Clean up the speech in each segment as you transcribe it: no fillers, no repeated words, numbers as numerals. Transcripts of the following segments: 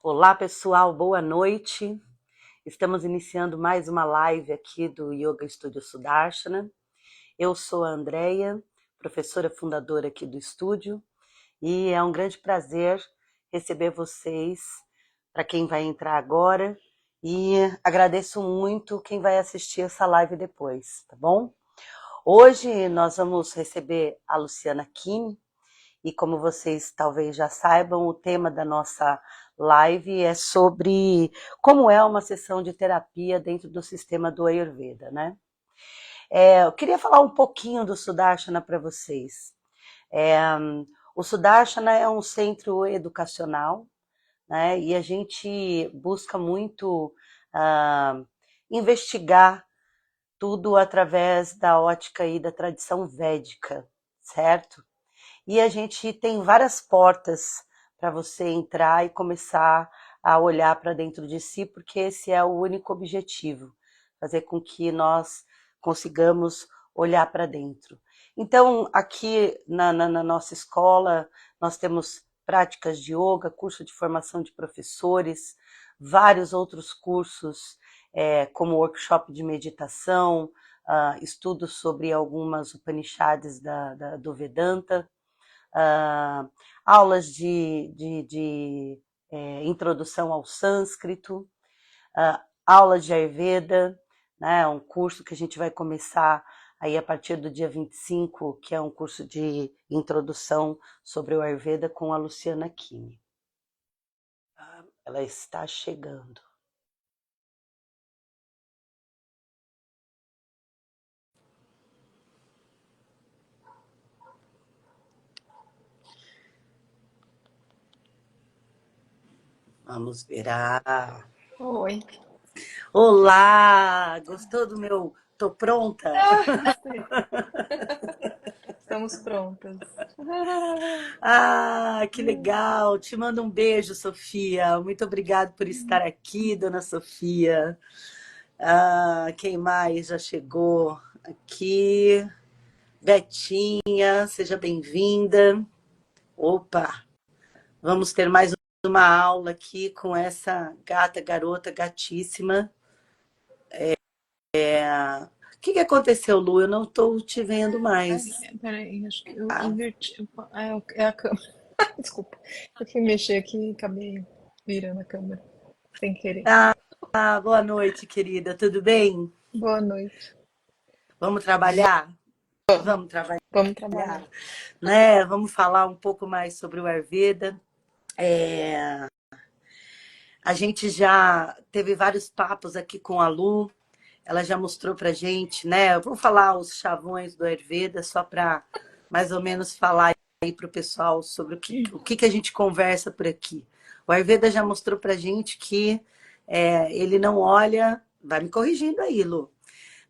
Olá, pessoal, boa noite. Estamos iniciando mais uma live aqui do Yoga Studio Sudarshana. Eu sou a Andreia, professora fundadora aqui do estúdio, e é um grande prazer receber vocês, para quem vai entrar agora, e agradeço muito quem vai assistir essa live depois, tá bom? Hoje nós vamos receber a Luciana Kini, e como vocês talvez já saibam, o tema da nossa live é sobre como é uma sessão de terapia dentro do sistema do Ayurveda, né? Eu queria falar um pouquinho do Sudarshana para vocês. O Sudarshana é um centro educacional, né? E a gente busca muito investigar tudo através da ótica e da tradição védica, certo? E a gente tem várias portas para você entrar e começar a olhar para dentro de si, porque esse é o único objetivo, fazer com que nós consigamos olhar para dentro. Então, aqui na nossa escola, nós temos práticas de yoga, curso de formação de professores, vários outros cursos, como workshop de meditação, estudos sobre algumas Upanishads do Vedanta, aulas de introdução ao sânscrito, aula de Ayurveda, né, um curso que a gente vai começar aí a partir do dia 25, que é um curso de introdução sobre o Ayurveda com a Luciana Kini. Ela está chegando. Vamos ver. Oi. Olá! Gostou do meu... Tô pronta? Gostei. Estamos prontas. Que legal! Te mando um beijo, Sofia. Muito obrigada por estar aqui, dona Sofia. Quem mais já chegou aqui? Betinha, seja bem-vinda. Opa, vamos ter mais uma aula aqui com essa garota gatíssima. O que aconteceu, Lu? Eu não estou te vendo mais. Peraí, acho que eu inverti. É a câmera. Desculpa. Eu fui mexer aqui e acabei virando a câmera. Sem querer. Boa noite, querida. Tudo bem? Boa noite. Vamos trabalhar? Vamos trabalhar. Vamos trabalhar. Né? Vamos falar um pouco mais sobre o Ayurveda. A gente já teve vários papos aqui com a Lu, ela já mostrou pra gente, né? Eu vou falar os chavões do Ayurveda só para mais ou menos falar aí pro pessoal sobre o que a gente conversa por aqui. O Ayurveda já mostrou pra gente que ele não olha, vai me corrigindo aí, Lu,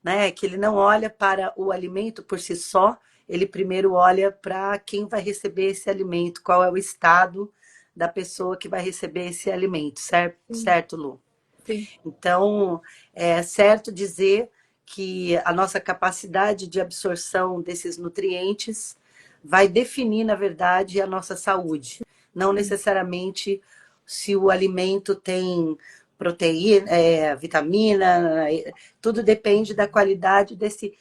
né? Que ele não olha para o alimento por si só, ele primeiro olha para quem vai receber esse alimento, qual é o estado da pessoa que vai receber esse alimento, certo, certo, Lu? Sim. Então, é certo dizer que a nossa capacidade de absorção desses nutrientes vai definir, na verdade, a nossa saúde. Não necessariamente se o alimento tem proteína, vitamina, tudo depende da qualidade desse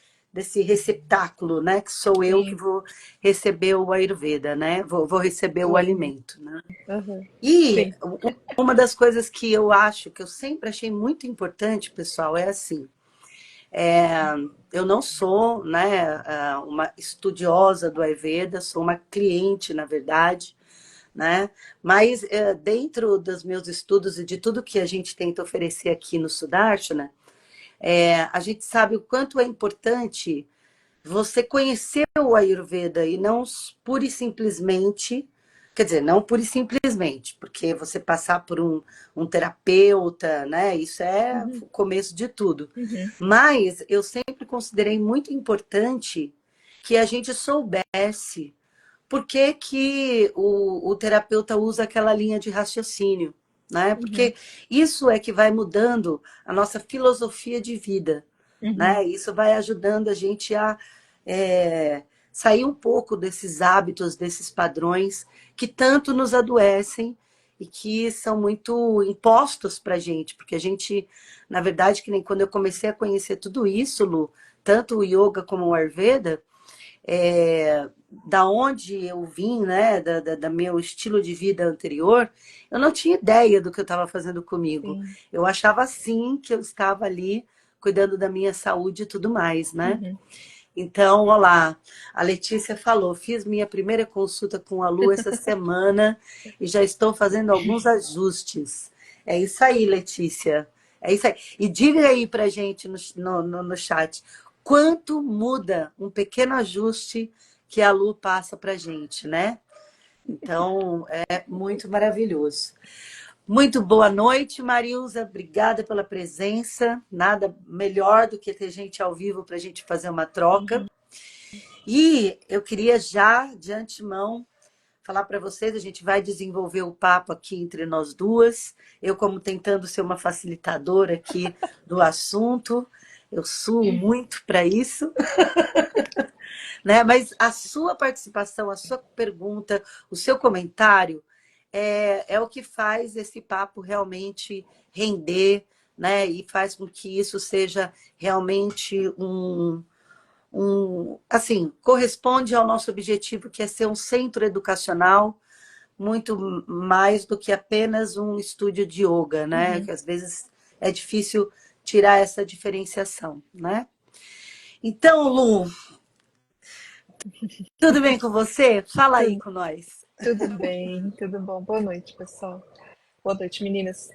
receptáculo, né? Que sou eu que vou receber o Ayurveda, né? Vou receber o alimento, né? E uma das coisas que eu acho, que eu sempre achei muito importante, pessoal, é assim, eu não sou, né, uma estudiosa do Ayurveda, sou uma cliente, na verdade, né? Mas dentro dos meus estudos e de tudo que a gente tenta oferecer aqui no Sudarshana, a gente sabe o quanto é importante você conhecer o Ayurveda e não pura e simplesmente, quer dizer, não pura e simplesmente, porque você passar por um terapeuta, né? Isso é o começo de tudo. Mas eu sempre considerei muito importante que a gente soubesse por que que o terapeuta usa aquela linha de raciocínio, né? Porque isso é que vai mudando a nossa filosofia de vida, né? Isso vai ajudando a gente a sair um pouco desses hábitos, desses padrões que tanto nos adoecem e que são muito impostos para a gente, porque a gente, na verdade, que nem quando eu comecei a conhecer tudo isso, Lu, tanto o yoga como o Ayurveda, da onde eu vim, né, da meu estilo de vida anterior, eu não tinha ideia do que eu estava fazendo comigo. Sim. Eu achava sim que eu estava ali cuidando da minha saúde e tudo mais, né? Uhum. Então, olá, a Letícia falou, fiz minha primeira consulta com a Lu essa semana e já estou fazendo alguns ajustes. É isso aí, Letícia. É isso aí. E diga aí pra gente no chat, quanto muda um pequeno ajuste que a Lu passa pra gente, né? Então, é muito maravilhoso. Muito boa noite, Marilza. Obrigada pela presença. Nada melhor do que ter gente ao vivo para a gente fazer uma troca. Uhum. E eu queria já, de antemão, falar para vocês, a gente vai desenvolver o papo aqui entre nós duas. Eu, como tentando ser uma facilitadora aqui do assunto, eu suo muito para isso, né? Mas a sua participação, a sua pergunta, o seu comentário é o que faz esse papo realmente render, né? E faz com que isso seja realmente assim, corresponde ao nosso objetivo, que é ser um centro educacional, muito mais do que apenas um estúdio de yoga, né? Uhum. Que às vezes é difícil tirar essa diferenciação, né? Então, Lu, tudo bem com você? Fala aí Tudo, com nós. tudo bem, tudo bom. Boa noite, pessoal. Boa noite, meninas.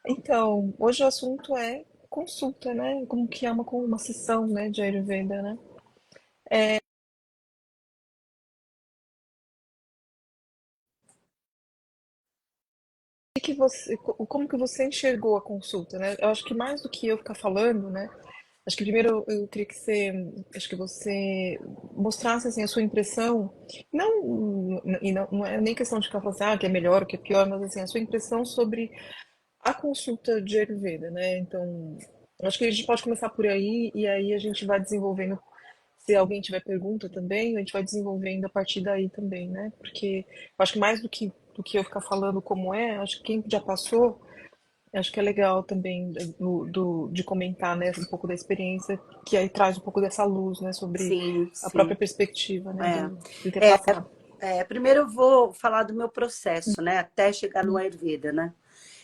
Então, hoje o assunto é consulta, né? Como que é uma sessão, né, de Ayurveda, né? Como que você enxergou a consulta, né? Eu acho que mais do que eu ficar falando, né? Acho que primeiro eu queria acho que você mostrasse assim a sua impressão, não é nem questão de ficar falando assim, que é melhor, o que é pior, mas assim a sua impressão sobre a consulta de Ayurveda, né? Então, acho que a gente pode começar por aí e aí a gente vai desenvolvendo. Se alguém tiver pergunta também, a gente vai desenvolvendo a partir daí também, né? Porque eu acho que mais do que eu ficar falando como é, acho que quem já passou, acho que é legal também de comentar, né, um pouco da experiência, que aí traz um pouco dessa luz, né, sobre Sim, a própria sim. perspectiva, né, É. do ter passado. Primeiro eu vou falar do meu processo, né? Até chegar no Ayurveda, né?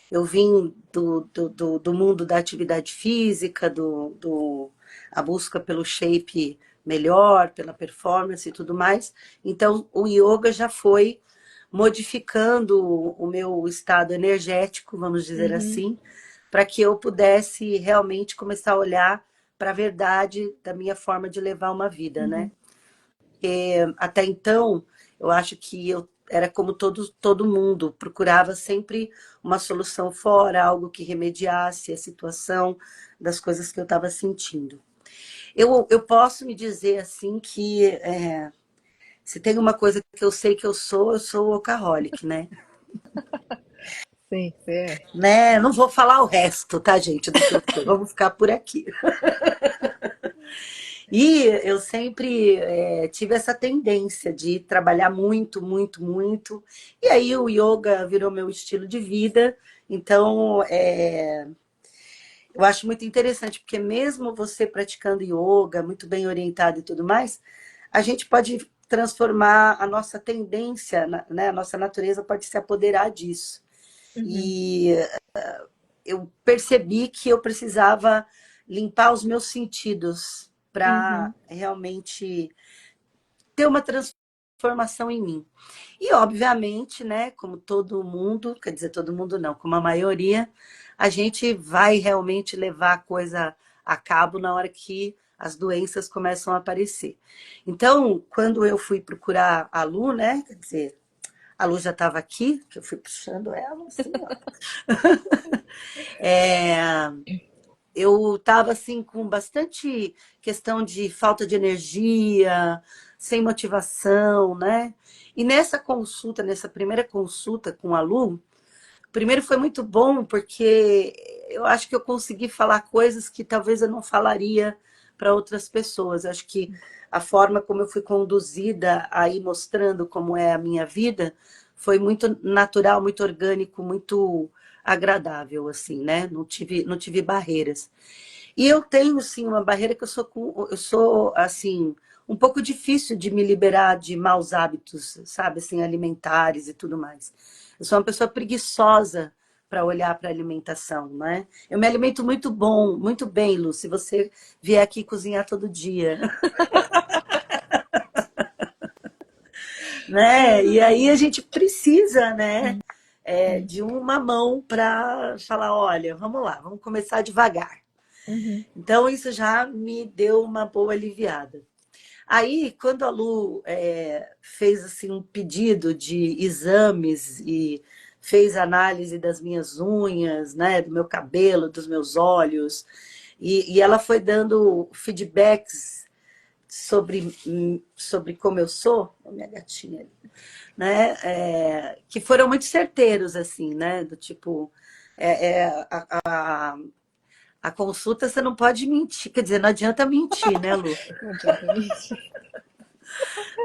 Eu vim do mundo da atividade física, a busca pelo shape melhor, pela performance e tudo mais. Então, o yoga já foi modificando o meu estado energético, vamos dizer Uhum, assim, para que eu pudesse realmente começar a olhar para a verdade da minha forma de levar uma vida, né? uhum, Até então, eu acho que eu era como todo mundo, procurava sempre uma solução fora, algo que remediasse a situação das coisas que eu estava sentindo. Eu posso me dizer assim que se tem uma coisa que eu sou workaholic, né? sim, você é. Né? Não vou falar o resto, tá, gente, do que eu sou. Vamos ficar por aqui. E eu sempre tive essa tendência de trabalhar muito, muito, muito. E aí o yoga virou meu estilo de vida. Então, eu acho muito interessante, porque mesmo você praticando yoga, muito bem orientado e tudo mais, a gente pode transformar a nossa tendência, né? A nossa natureza pode se apoderar disso. Uhum, E eu percebi que eu precisava limpar os meus sentidos para uhum, realmente ter uma transformação em mim. E, obviamente, né, como todo mundo, quer dizer, todo mundo não, como a maioria, a gente vai realmente levar a coisa a cabo na hora que as doenças começam a aparecer. Então, quando eu fui procurar a Lu, né, quer dizer, a Lu já estava aqui, que eu fui puxando ela, assim, ó. É, eu estava assim com bastante questão de falta de energia, sem motivação, né? E nessa consulta, nessa primeira consulta com a Lu, primeiro foi muito bom porque eu acho que eu consegui falar coisas que talvez eu não falaria para outras pessoas. Eu acho que a forma como eu fui conduzida a ir mostrando como é a minha vida foi muito natural, muito orgânico, muito agradável, assim, né? Não tive barreiras. E eu tenho, sim, uma barreira que eu sou, assim, um pouco difícil de me liberar de maus hábitos, sabe, assim, alimentares e tudo mais. Eu sou uma pessoa preguiçosa para olhar para a alimentação, né? Eu me alimento muito bom, muito bem, Lu, se você vier aqui cozinhar todo dia, né? E aí a gente precisa, né, de uma mão para falar, olha, vamos lá, vamos começar devagar. Uhum. Então, isso já me deu uma boa aliviada. Aí, quando a Lu fez assim, um pedido de exames e fez análise das minhas unhas, né, do meu cabelo, dos meus olhos, e ela foi dando feedbacks sobre como eu sou, a minha gatinha ali, né, que foram muito certeiros, assim, né, do tipo, a consulta você não pode mentir, quer dizer, não adianta mentir, né, Lu? Não adianta mentir.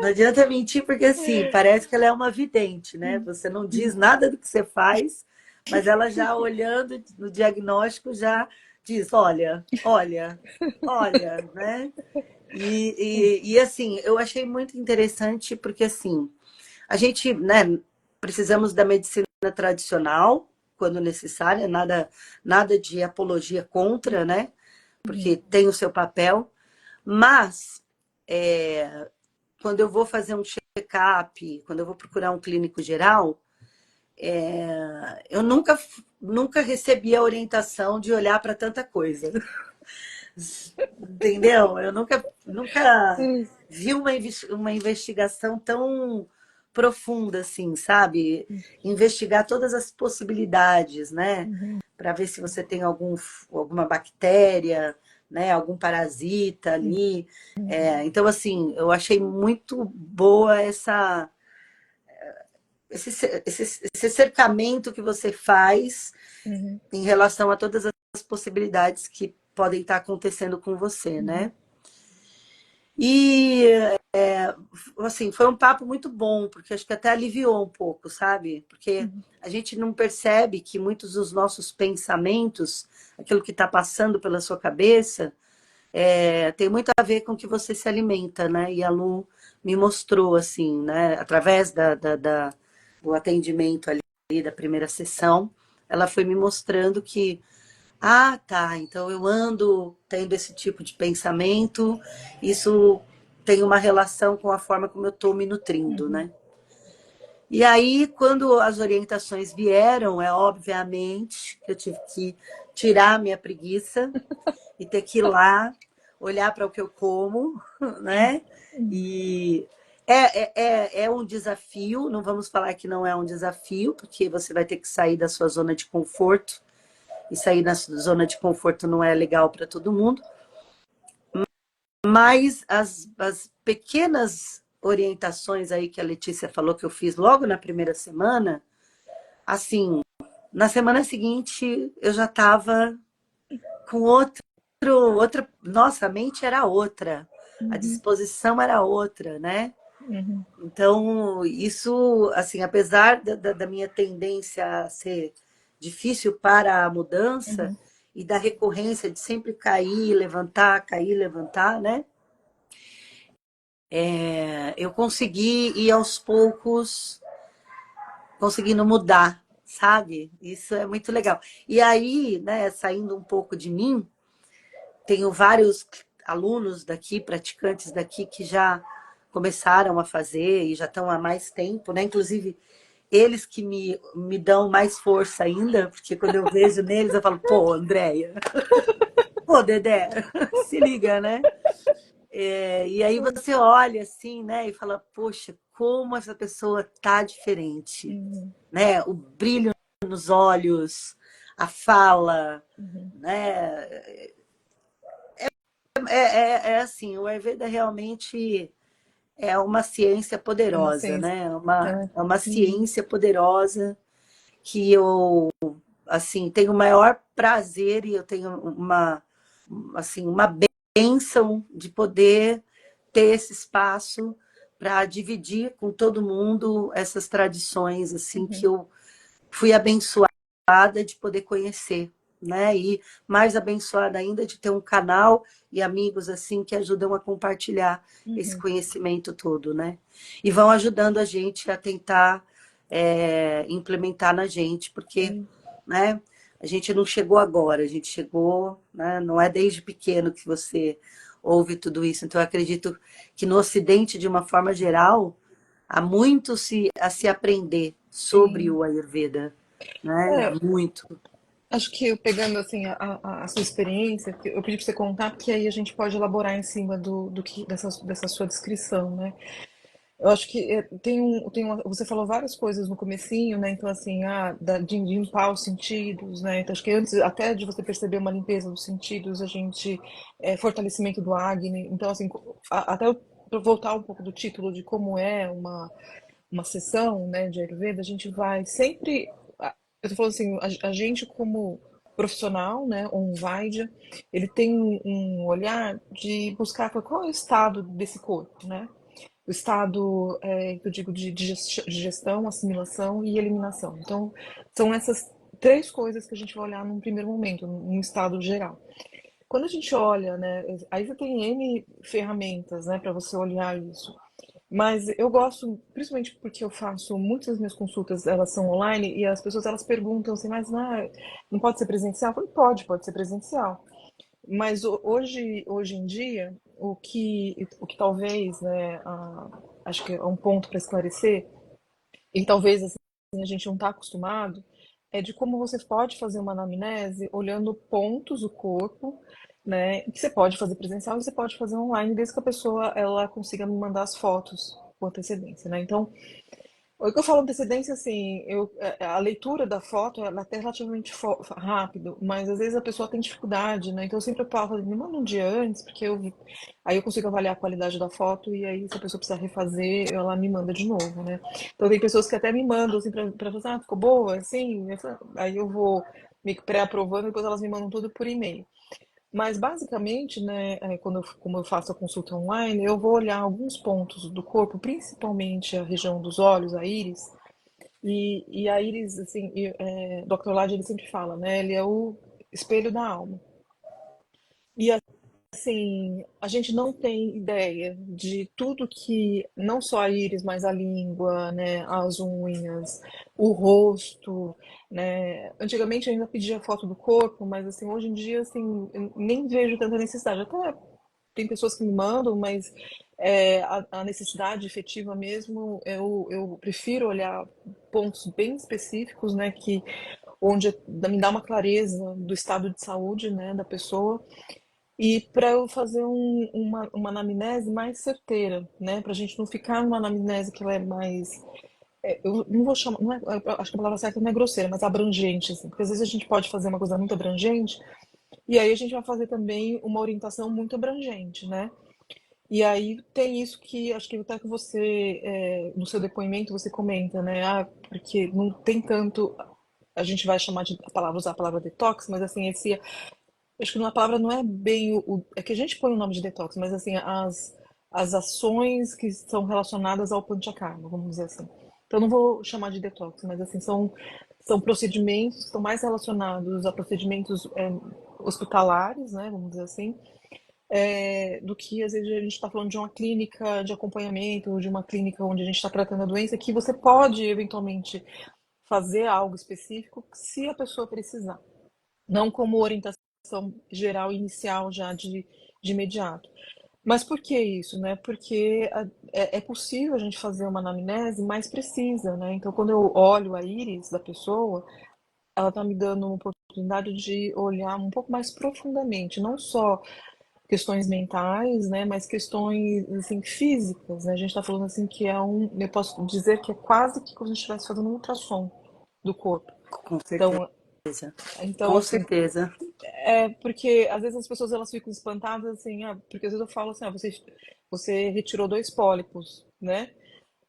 Não adianta mentir, porque assim, parece que ela é uma vidente, né? Você não diz nada do que você faz, mas ela já olhando no diagnóstico já diz, olha, olha, olha, né? E assim, eu achei muito interessante porque assim, a gente, né, precisamos da medicina tradicional quando necessária, nada de apologia contra, né? Porque tem o seu papel, mas quando eu vou fazer um check-up, quando eu vou procurar um clínico geral, eu nunca recebi a orientação de olhar para tanta coisa. Entendeu? Eu nunca vi uma investigação tão profunda assim, sabe? Investigar todas as possibilidades, né? Para ver se você tem alguma bactéria, né? Algum parasita ali. Então, assim, eu achei muito boa esse cercamento que você faz Uhum. em relação a todas as possibilidades que podem estar acontecendo com você, Uhum. né? E, assim, foi um papo muito bom, porque acho que até aliviou um pouco, sabe? Porque a gente não percebe que muitos dos nossos pensamentos, aquilo que está passando pela sua cabeça, tem muito a ver com o que você se alimenta, né? E a Lu me mostrou, assim, né? Através do atendimento ali, da primeira sessão, ela foi me mostrando que ah, tá. Então eu ando tendo esse tipo de pensamento, isso tem uma relação com a forma como eu estou me nutrindo, Uhum. né? E aí, quando as orientações vieram, obviamente que eu tive que tirar a minha preguiça e ter que ir lá, olhar para o que eu como, né? E é um desafio, não vamos falar que não é um desafio, porque você vai ter que sair da sua zona de conforto e sair da zona de conforto não é legal para todo mundo, mas as pequenas orientações aí que a Letícia falou que eu fiz logo na primeira semana, assim, na semana seguinte eu já estava com outra, nossa, a mente era outra, a Uhum. disposição era outra, né? Uhum. Então, isso, assim, apesar da minha tendência a ser difícil para a mudança Uhum. e da recorrência de sempre cair, levantar, né? Eu consegui ir aos poucos, conseguindo mudar, sabe? Isso é muito legal. E aí, né, saindo um pouco de mim, tenho vários alunos daqui, praticantes daqui, que já começaram a fazer e já estão há mais tempo, né? Inclusive, eles que me dão mais força ainda, porque quando eu vejo neles, eu falo, pô, Andréia, pô, Dedé, se liga, né? E aí você olha assim, né, e fala, poxa, como essa pessoa tá diferente, Uhum. né? O brilho nos olhos, a fala, Uhum. né? É assim, o Ayurveda realmente é uma ciência É uma poderosa, ciência. né? É uma Uhum. ciência poderosa que eu, assim, tenho o maior prazer e eu tenho assim, uma bênção de poder ter esse espaço para dividir com todo mundo essas tradições assim que Uhum, eu fui abençoada de poder conhecer, né? E mais abençoada ainda de ter um canal e amigos assim que ajudam a compartilhar esse uhum, conhecimento todo, né? E vão ajudando a gente a tentar implementar na gente, porque, sim. né? A gente não chegou agora, a gente chegou, né? Não é desde pequeno que você ouve tudo isso. Então, eu acredito que no Ocidente, de uma forma geral, há muito a se aprender sobre Sim. o Ayurveda, né? Há É, muito. acho que eu pegando assim a sua experiência, que eu pedi para você contar, porque aí a gente pode elaborar em cima do que dessa sua descrição, né? Eu acho que você falou várias coisas no comecinho, né? Então assim, de limpar os sentidos, né? Então acho que antes até de você perceber uma limpeza dos sentidos, a gente fortalecimento do Agni. Então assim, até para voltar um pouco do título de como é uma sessão, né, de Ayurveda, a gente vai sempre. Eu tô falando assim, a gente como profissional, né, ou um Vaidya, ele tem um olhar de buscar qual é o estado desse corpo, né? O estado, que eu digo, de digestão, assimilação e eliminação. Então, são essas três coisas que a gente vai olhar num primeiro momento, num estado geral. Quando a gente olha, né, aí você tem N ferramentas, né, para você olhar isso. Mas eu gosto, principalmente porque eu faço muitas das minhas consultas, elas são online e as pessoas elas perguntam assim, mas não pode ser presencial? Eu falei, pode ser presencial. Mas hoje em dia, o que talvez, né, acho que é um ponto para esclarecer, e talvez assim, a gente não está acostumado, é de como você pode fazer uma anamnese olhando pontos do corpo, né? Que você pode fazer presencial e você pode fazer online, desde que a pessoa ela consiga me mandar as fotos com antecedência, né? Então, o que eu falo antecedência, assim, a leitura da foto ela é até relativamente rápido, mas às vezes a pessoa tem dificuldade, né? Então eu sempre falo, me manda um dia antes, porque aí eu consigo avaliar a qualidade da foto e aí se a pessoa precisar refazer, ela me manda de novo, né? Então tem pessoas que até me mandam, assim, pra falar, ficou boa, assim, aí eu vou me pré-aprovando e depois elas me mandam tudo por e-mail. Mas basicamente, né, como eu faço a consulta online, eu vou olhar alguns pontos do corpo, principalmente a região dos olhos, a íris. E a íris, assim, Dr. Lade ele sempre fala, né, ele é o espelho da alma. E assim, a gente não tem ideia de tudo que, não só a íris, mas a língua, né, as unhas, o rosto, né? Antigamente eu ainda pedia foto do corpo, mas assim, hoje em dia, assim, eu nem vejo tanta necessidade. Até tem pessoas que me mandam, mas a necessidade efetiva mesmo, eu prefiro olhar pontos bem específicos, né, que onde me dá uma clareza do estado de saúde, né, da pessoa e para eu fazer uma anamnese mais certeira, né? Para a gente não ficar numa anamnese que ela é mais. Eu não vou chamar. Não é, eu acho que a palavra certa não é grosseira, mas abrangente, assim. Porque às vezes a gente pode fazer uma coisa muito abrangente, e aí a gente vai fazer também uma orientação muito abrangente, né? E aí tem isso que acho que até que você, no seu depoimento, você comenta, né? Porque não tem tanto. A gente vai chamar usar a palavra detox, mas assim, acho que a palavra não é bem é que a gente põe o nome de detox, mas assim, as ações que são relacionadas ao panchakarma, vamos dizer assim. Então não vou chamar de detox, mas assim, são procedimentos que estão mais relacionados a procedimentos hospitalares, né, vamos dizer assim, do que às vezes a gente está falando de uma clínica de acompanhamento, de uma clínica onde a gente está tratando a doença, que você pode eventualmente fazer algo específico se a pessoa precisar, não como orientação geral inicial já de imediato. Mas por que isso, né? Porque é possível a gente fazer uma anamnese mais precisa, né? Então, quando eu olho a íris da pessoa, ela está me dando uma oportunidade de olhar um pouco mais profundamente, não só questões mentais, né? Mas questões assim físicas, né? A gente está falando assim que eu posso dizer que é quase que como se a gente estivesse fazendo um ultrassom do corpo. Com certeza. Então, então Com assim, certeza. porque às vezes as pessoas elas ficam espantadas assim, porque às vezes eu falo assim, você retirou dois pólipos, né?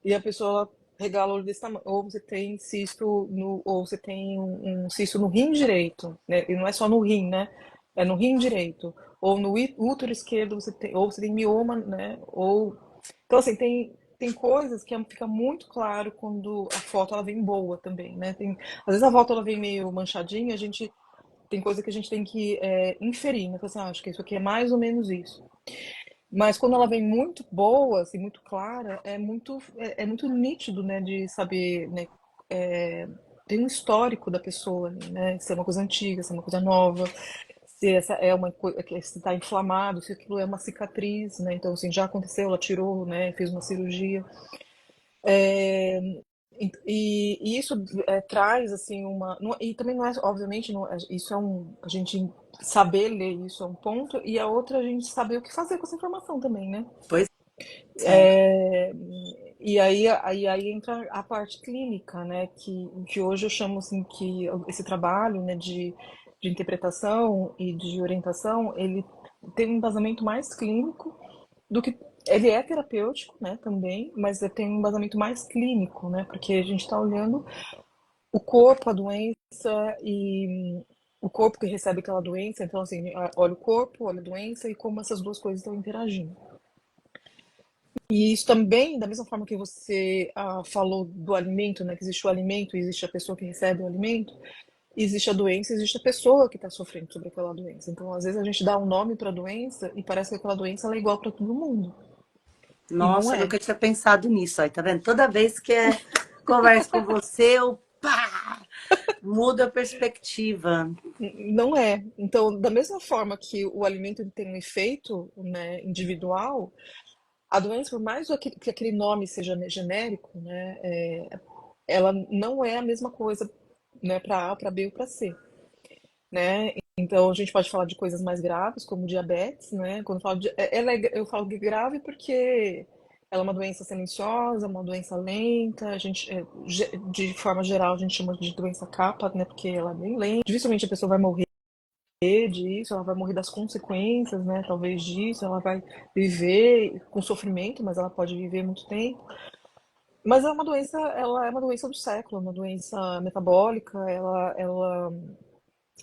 E a pessoa regala o olho desse tamanho, ou você tem cisto ou você tem um cisto no rim direito, né? E não é só no rim, né? É no rim direito, ou no útero esquerdo você tem, ou você tem mioma, né? Ou então assim, tem tem coisas que fica muito claro quando a foto ela vem boa também, né? Às vezes a foto ela vem meio manchadinha, a gente tem coisa que a gente tem que inferir, né? Fala assim, acho que isso aqui é mais ou menos isso. Mas quando ela vem muito boa, assim, muito clara, é muito nítido, né, de saber, né, é, tem um histórico da pessoa ali, né? Se é uma coisa antiga, se é uma coisa nova, se essa é uma coisa que está inflamado, se aquilo é uma cicatriz, né? Então, assim, já aconteceu, ela tirou, né, fez uma cirurgia. E isso traz assim e também não é, obviamente, não, isso é a gente saber ler isso é um ponto, e a outra a gente saber o que fazer com essa informação também, né? Pois é. É, aí entra a parte clínica, né? Que hoje eu chamo assim que esse trabalho, né, de interpretação e de orientação, ele tem um embasamento mais clínico do que ele é terapêutico, né, também, mas tem um embasamento mais clínico, né, porque a gente está olhando o corpo, a doença e o corpo que recebe aquela doença, então assim, olha o corpo, olha a doença e como essas duas coisas estão interagindo. E isso também, da mesma forma que você falou do alimento, né, que existe o alimento, existe a pessoa que recebe o alimento, existe a doença, existe a pessoa que está sofrendo sobre aquela doença. Então, às vezes a gente dá um nome para a doença e parece que aquela doença ela é igual para todo mundo. E não Nossa, eu é. nunca tinha pensado nisso, aí, tá vendo? Toda vez que converso com você, eu pá, mudo a perspectiva. Não é. Então, da mesma forma que o alimento ele tem um efeito, né, individual, a doença, por mais que aquele nome seja genérico, né, ela não é a mesma coisa, né, para A, para B ou para C, né? Então, a gente pode falar de coisas mais graves, como diabetes, né? Quando eu falo eu falo de grave porque ela é uma doença silenciosa, uma doença lenta, de forma geral, a gente chama de doença capa, né? Porque ela é bem lenta. Dificilmente a pessoa vai morrer disso, ela vai morrer das consequências, né? Talvez disso, ela vai viver com sofrimento, mas ela pode viver muito tempo. Mas ela é uma doença do século, uma doença metabólica,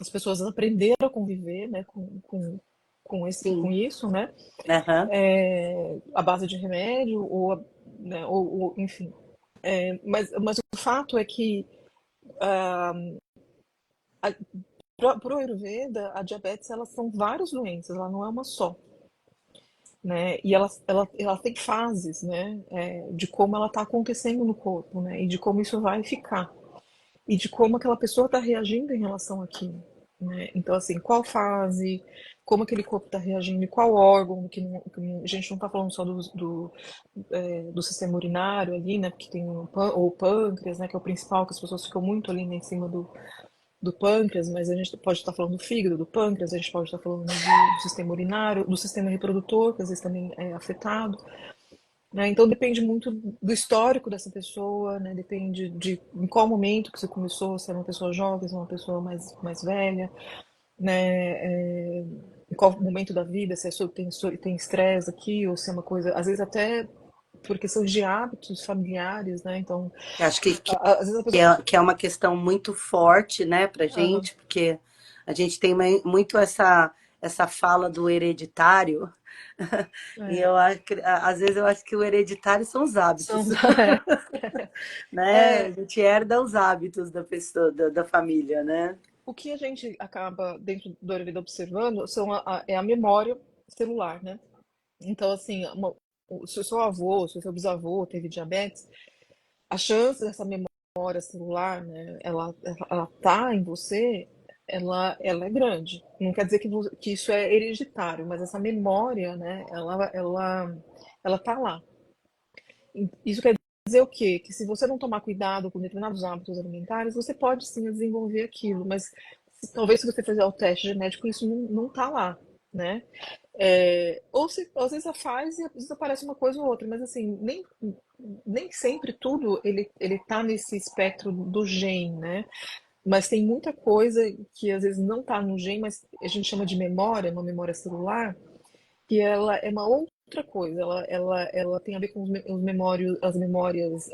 as pessoas aprenderam a conviver, né, com Sim. isso, né, Aham. à base de remédio né, enfim. Mas o fato é que para o Ayurveda, a diabetes elas são várias doenças, ela não é uma só, né? E ela tem fases, né? De como ela está acontecendo no corpo, né? E de como isso vai ficar. E de como aquela pessoa está reagindo em relação àquilo, né? Então, assim, qual fase, como aquele corpo está reagindo, e qual órgão, a gente não está falando só do sistema urinário ali, né? Porque tem o pâncreas, né? Que é o principal, que as pessoas ficam muito ali, né, em cima do pâncreas, mas a gente pode estar falando do fígado, do pâncreas, a gente pode estar falando do sistema urinário, do sistema reprodutor, que às vezes também é afetado, né? Então depende muito do histórico dessa pessoa, né? Depende de em qual momento que você começou, se é uma pessoa jovem, se é uma pessoa mais velha, né? Em qual momento da vida, se tem estresse aqui, ou se é uma coisa, às vezes até por questões de hábitos familiares, né? Então, Eu acho às vezes a pessoa. que é uma questão muito forte, né, pra Aham, gente, porque a gente tem muito essa fala do hereditário, e é, às vezes eu acho que o hereditário são os são, hábitos, né? A é, gente herda os hábitos da pessoa, da família, né? o que a gente acaba dentro do Ayurveda observando é a memória celular, né? Então, assim, se o seu avô, se o seu bisavô teve diabetes, a chance dessa memória celular, né, ela tá em você, ela é grande. Não quer dizer que isso é hereditário, mas essa memória, né, ela tá lá. Isso quer dizer o quê? Que se você não tomar cuidado com determinados hábitos alimentares, você pode sim desenvolver aquilo, mas talvez se você fizer o teste genético, isso não tá lá, né? Ou se, às vezes faz e às vezes aparece uma coisa ou outra, mas assim, nem sempre tudo ele tá nesse espectro do gene, né? Mas tem muita coisa que às vezes não tá no gene, mas a gente chama de memória, uma memória celular, que ela é uma outra coisa. Ela tem a ver com as memórias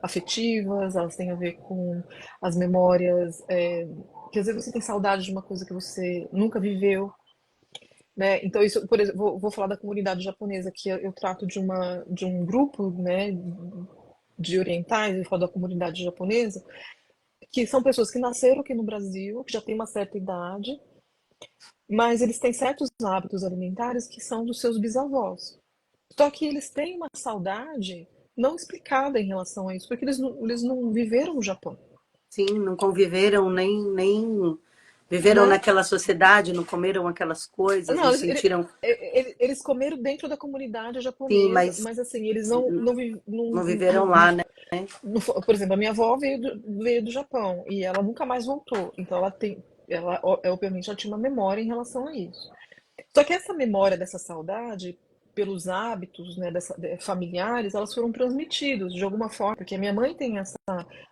afetivas, elas têm a ver com as memórias que às vezes você tem saudade de uma coisa que você nunca viveu, né? Então, isso, por exemplo, vou falar da comunidade japonesa, que eu trato de um grupo, né, de orientais, eu falo da comunidade japonesa, que são pessoas que nasceram aqui no Brasil, que já têm uma certa idade, mas eles têm certos hábitos alimentares que são dos seus bisavós. Só que eles têm uma saudade não explicada em relação a isso, porque eles não viveram no Japão, Sim, não conviveram nem viveram né? naquela sociedade, não comeram aquelas coisas, não Não, sentiram, eles comeram dentro da comunidade sim, japonesa, mas mas assim, eles não viveram lá, né? por exemplo, a minha avó veio do Japão e ela nunca mais voltou. Então obviamente, ela tinha uma memória em relação a isso. Só que essa memória dessa saudade, pelos hábitos, né, familiares, elas foram transmitidos de alguma forma, porque a minha mãe tem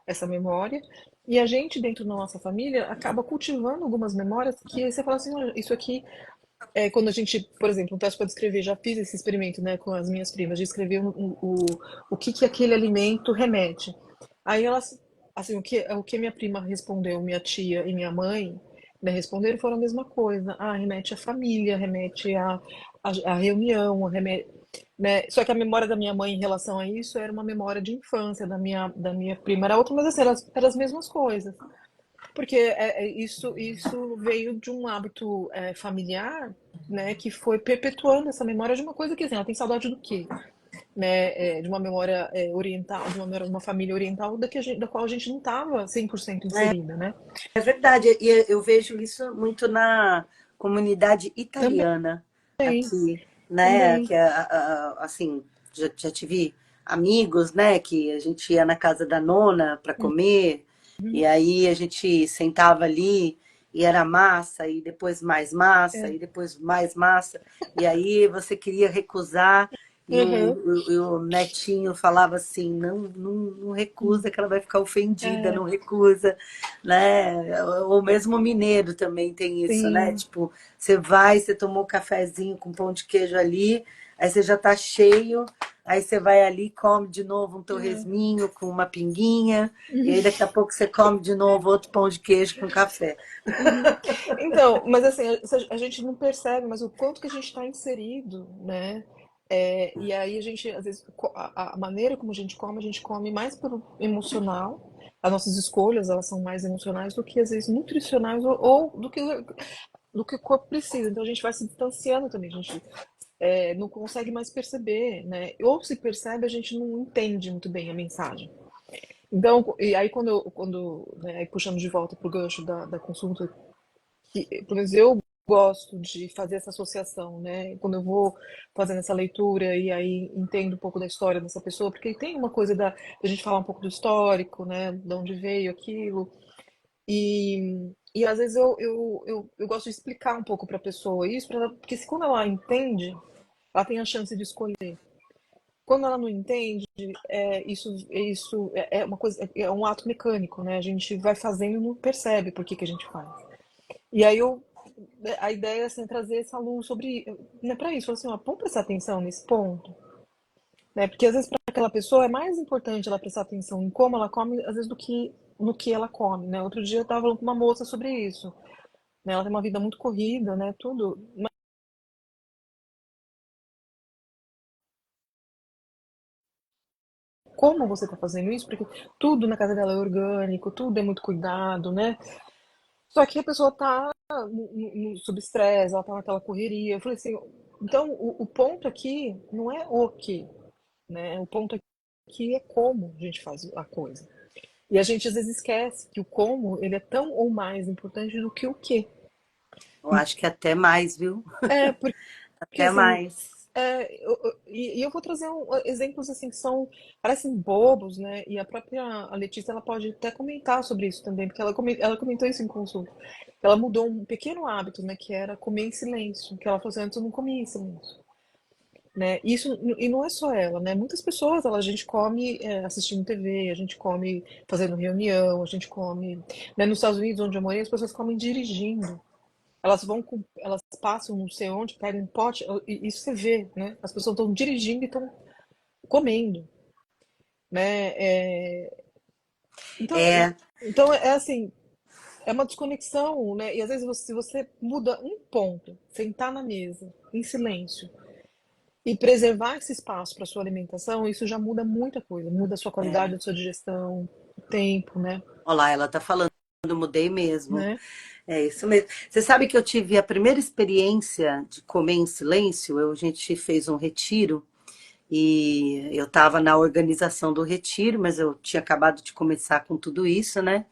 essa memória, e a gente, dentro da nossa família, acaba cultivando algumas memórias que você fala assim: "Olha, isso aqui quando a gente, por exemplo, um teste para descrever, já fiz esse experimento, né, com as minhas primas, de escrever o que aquele alimento remete. Aí elas, assim, o que minha prima respondeu, minha tia e minha mãe, né, responderam foram a mesma coisa. Ah, remete à família, remete à reunião, remete, né? Só que a memória da minha mãe em relação a isso era uma memória de infância, da minha prima era outra, mas assim, eram as mesmas coisas. Porque isso veio de um hábito familiar, né, que foi perpetuando essa memória de uma coisa que, assim, ela tem saudade do quê? Né, de uma memória oriental, de uma família oriental da qual a gente não estava 100% inserida, né? É verdade, e eu vejo isso muito na comunidade Também, italiana aqui, né? também. Que assim, já tive amigos, né? Que a gente ia na casa da nona para comer, e aí a gente sentava ali e era massa, e depois mais massa, É. e depois mais massa, e aí você queria recusar. Uhum. E o netinho falava assim, não recusa que ela vai ficar ofendida, É, não recusa, né? Ou mesmo o mineiro também tem isso, né? sim. Tipo, você vai, você tomou um cafezinho com pão de queijo ali, aí você já tá cheio, aí você vai ali, come de novo um É. torresminho com uma pinguinha, e aí daqui a pouco você come de novo outro pão de queijo com café. Uhum. Então, mas assim, a gente não percebe, mas o quanto que a gente está inserido, né? E aí a gente, às vezes, a maneira como a gente come mais pelo emocional. As nossas escolhas, elas são mais emocionais do que, às vezes, nutricionais ou do que o corpo precisa. Então a gente vai se distanciando também, a gente não consegue mais perceber, né? Ou se percebe, a gente não entende muito bem a mensagem. Então, e aí né, aí puxando de volta pro gancho da consulta pelo menos eu gosto de fazer essa associação, né? Quando eu vou fazendo essa leitura e aí entendo um pouco da história dessa pessoa, porque tem uma coisa da gente falar um pouco do histórico, né? De onde veio aquilo. E às vezes eu gosto de explicar um pouco para a pessoa isso, porque se quando ela entende, ela tem a chance de escolher. Quando ela não entende, isso é uma coisa, é um ato mecânico, né? A gente vai fazendo e não percebe por que a gente faz. E aí a ideia é assim, trazer essa luz sobre, né, para isso, assim, ó, vamos prestar atenção nesse ponto, né? Porque às vezes para aquela pessoa é mais importante ela prestar atenção em como ela come, às vezes do que no que ela come, né? Outro dia eu estava falando com uma moça sobre isso, né? Ela tem uma vida muito corrida, né? Tudo, mas como você está fazendo isso? Porque tudo na casa dela é orgânico, tudo é muito cuidado, né? Só que a pessoa tá sob estresse, ela tá naquela correria. Eu falei assim, então o ponto aqui não é o que, né? O ponto aqui é como a gente faz a coisa. E a gente às vezes esquece que o como, ele é tão ou mais importante do que o que. Eu acho que até mais, viu? Porque Até assim, mais. e eu vou trazer exemplos assim que são, parecem bobos, né? E a própria a Letícia, ela pode até comentar sobre isso também, porque ela comentou isso em consulta. Ela mudou um pequeno hábito, né? Que era comer em silêncio. Que ela falou assim, antes eu não comia em silêncio. Né? Isso, e não é só ela, né? Muitas pessoas, a gente come assistindo TV, a gente come fazendo reunião, a gente come, né? Nos Estados Unidos, onde eu morei, as pessoas comem dirigindo. Elas passam não sei onde, pegam um pote, e isso você vê, né? As pessoas estão dirigindo e estão comendo, né? Então, É, então é assim. é uma desconexão, né? E às vezes se você muda um ponto, sentar na mesa, em silêncio, e preservar esse espaço para sua alimentação, isso já muda muita coisa. Muda a sua qualidade É. da sua digestão, o tempo, né? Olha lá, ela tá falando, mudei mesmo. Né? É isso mesmo. Você sabe que eu tive a primeira experiência de comer em silêncio? A gente fez um retiro e eu estava na organização do retiro, mas eu tinha acabado de começar com tudo isso, né?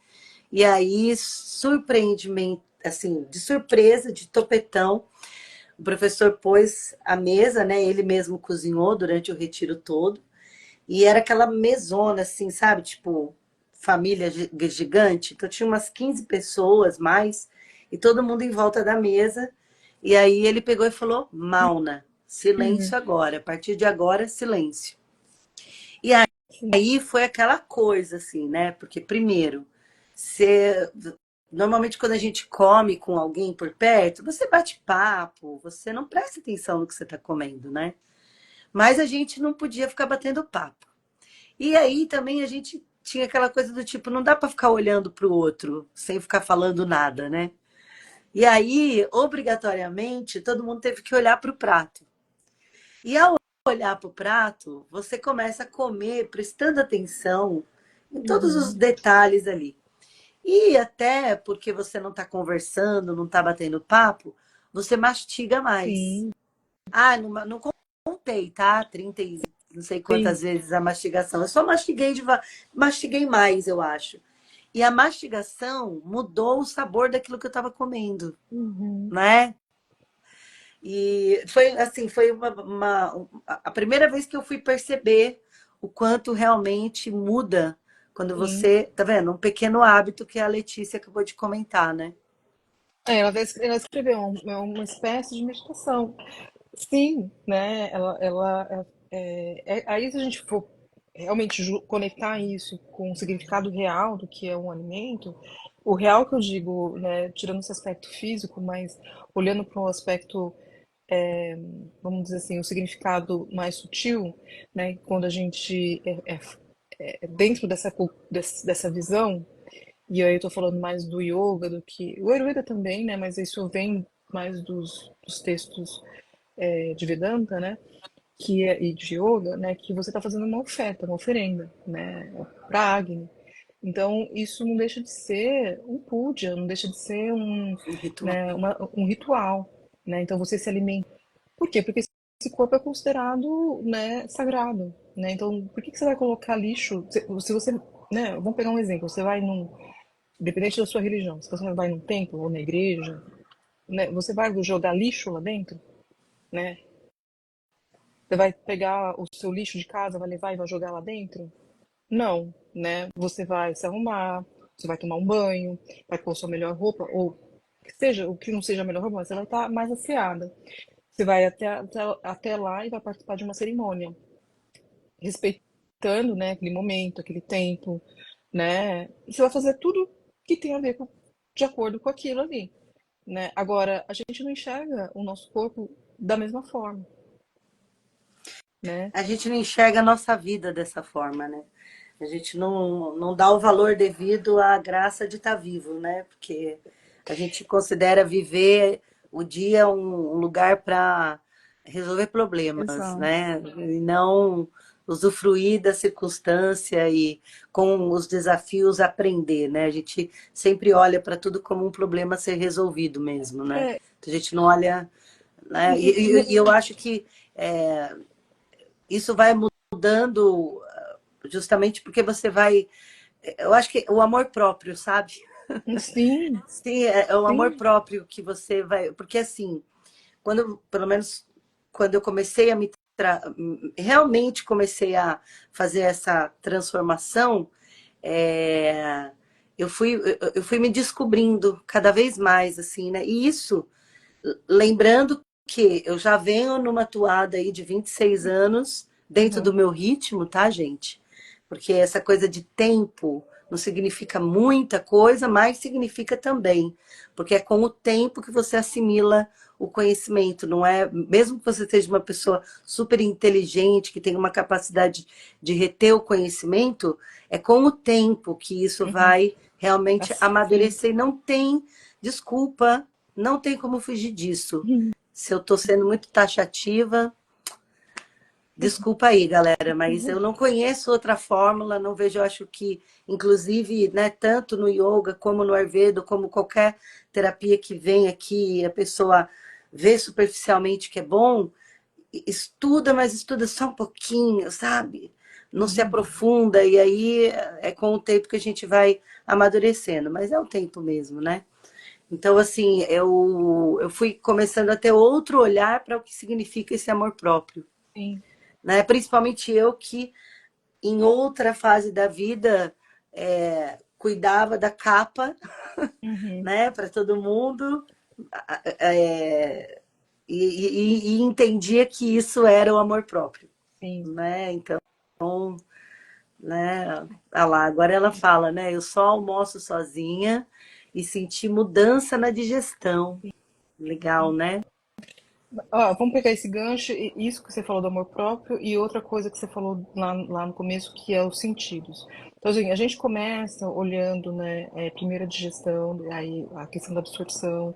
E aí, surpreendentemente, assim, de surpresa, de topetão, o professor pôs a mesa, né? Ele mesmo cozinhou durante o retiro todo. E era aquela mesona, assim, sabe? Tipo, família gigante. Então tinha umas 15 pessoas mais, e todo mundo em volta da mesa. E aí ele pegou e falou: Mauna, Uhum. silêncio agora. A partir de agora, silêncio. E Sim. aí foi aquela coisa, assim, né? Porque, primeiro, você. Normalmente, quando a gente come com alguém por perto, você bate papo, você não presta atenção no que você está comendo, né? Mas a gente não podia ficar batendo papo. E aí também a gente tinha aquela coisa do tipo, não dá para ficar olhando para o outro sem ficar falando nada, né? E aí, obrigatoriamente, todo mundo teve que olhar para o prato. E ao olhar para o prato, você começa a comer prestando atenção em todos os Uhum. detalhes ali. E até porque você não está conversando, não está batendo papo, você mastiga mais. Sim, Ah, não contei, tá? 30 e não sei sim. quantas vezes a mastigação. Eu só mastiguei mais, eu acho. E a mastigação mudou o sabor daquilo que eu estava comendo, Uhum. né? E foi assim, foi a primeira vez que eu fui perceber o quanto realmente muda quando Sim. você, tá vendo? Um pequeno hábito que a Letícia acabou de comentar, né? É, ela escreveu uma espécie de meditação. Sim, né? Aí se a gente for realmente conectar isso com o significado real do que é um alimento, o real que eu digo, né, tirando esse aspecto físico, mas olhando para o aspecto, vamos dizer assim, o significado mais sutil, né, quando a gente dentro dessa visão, e aí eu tô falando mais do yoga do que o Ayurveda também, né, mas isso vem mais dos textos de Vedanta, né? E de yoga, né, que você está fazendo uma oferta, uma oferenda, né, para Agni. Então, isso não deixa de ser um puja, não deixa de ser Um ritual. né, um ritual, né? Então, você se alimenta. Por quê? Porque esse corpo é considerado, né, sagrado, né? Então, por que você vai colocar lixo? Se você, né, vamos pegar um exemplo, você vai independente da sua religião, se você vai num templo ou na igreja, né, você vai jogar lixo lá dentro, né? Você vai pegar o seu lixo de casa, vai levar e vai jogar lá dentro? Não, né? Você vai se arrumar, você vai tomar um banho, vai pôr sua melhor roupa, ou que seja, o que não seja a melhor roupa, mas você vai estar mais asseada. Você vai até lá e vai participar de uma cerimônia, respeitando, né, aquele momento, aquele tempo, né? E você vai fazer tudo que tem a ver de acordo com aquilo ali, né? Agora, a gente não enxerga o nosso corpo da mesma forma, né? A gente não enxerga a nossa vida dessa forma, né? A gente não dá o valor devido à graça de estar vivo, né? Porque a gente considera viver o dia um lugar para resolver problemas, Exato. né? E não usufruir da circunstância e com os desafios aprender, né? A gente sempre olha para tudo como um problema a ser resolvido mesmo, né? É, A gente não olha, né? E eu acho que isso vai mudando justamente porque você vai. Eu acho que o amor próprio, sabe? sim, Sim, é o amor sim. próprio que você vai. Porque assim, pelo menos quando eu comecei a realmente comecei a fazer essa transformação, é, eu fui me descobrindo cada vez mais, assim, né? E isso, lembrando que eu já venho numa toada aí de 26 anos, dentro do Uhum. meu ritmo, tá, gente? Porque essa coisa de tempo não significa muita coisa, mas significa também, porque é com o tempo que você assimila o conhecimento, não é? Mesmo que você seja uma pessoa super inteligente, que tenha uma capacidade de reter o conhecimento, é com o tempo que isso Uhum. vai realmente Sim. amadurecer. E não tem desculpa, não tem como fugir disso. Uhum. Se eu estou sendo muito taxativa, desculpa aí, galera, mas eu não conheço outra fórmula, não vejo, eu acho que, inclusive, né, tanto no yoga como no Ayurveda, como qualquer terapia que vem aqui, a pessoa vê superficialmente que é bom, estuda, mas estuda só um pouquinho, sabe? Não se Uhum. aprofunda, e aí é com o tempo que a gente vai amadurecendo, mas é o tempo mesmo, né? Então, assim, eu fui começando a ter outro olhar para o que significa esse amor próprio, Sim. né? Principalmente eu que em outra fase da vida cuidava da capa, Uhum. né, para todo mundo, é, e entendia que isso era o amor próprio, Sim. né? Então, né, ah lá, agora ela fala, né? Eu só almoço sozinha e senti mudança na digestão. Legal, né? Ó, vamos pegar esse gancho, isso que você falou do amor próprio e outra coisa que você falou lá no começo, que é os sentidos. Então, assim, a gente começa olhando, né, primeiro a digestão, aí a questão da absorção,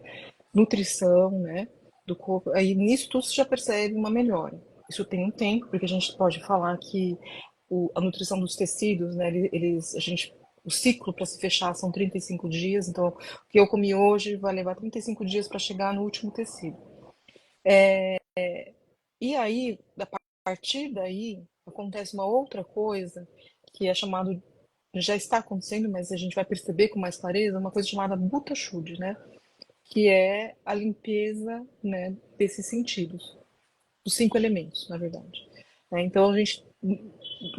nutrição, né, do corpo. Aí nisso tudo você já percebe uma melhora. Isso tem um tempo, porque a gente pode falar que a nutrição dos tecidos, né, o ciclo para se fechar são 35 dias, então o que eu comi hoje vai levar 35 dias para chegar no último tecido. E aí, a partir daí, acontece uma outra coisa que é chamado, já está acontecendo, mas a gente vai perceber com mais clareza, uma coisa chamada Butta Shuddhi, né? Que é a limpeza, né, desses sentidos, dos 5 elementos, na verdade. Então,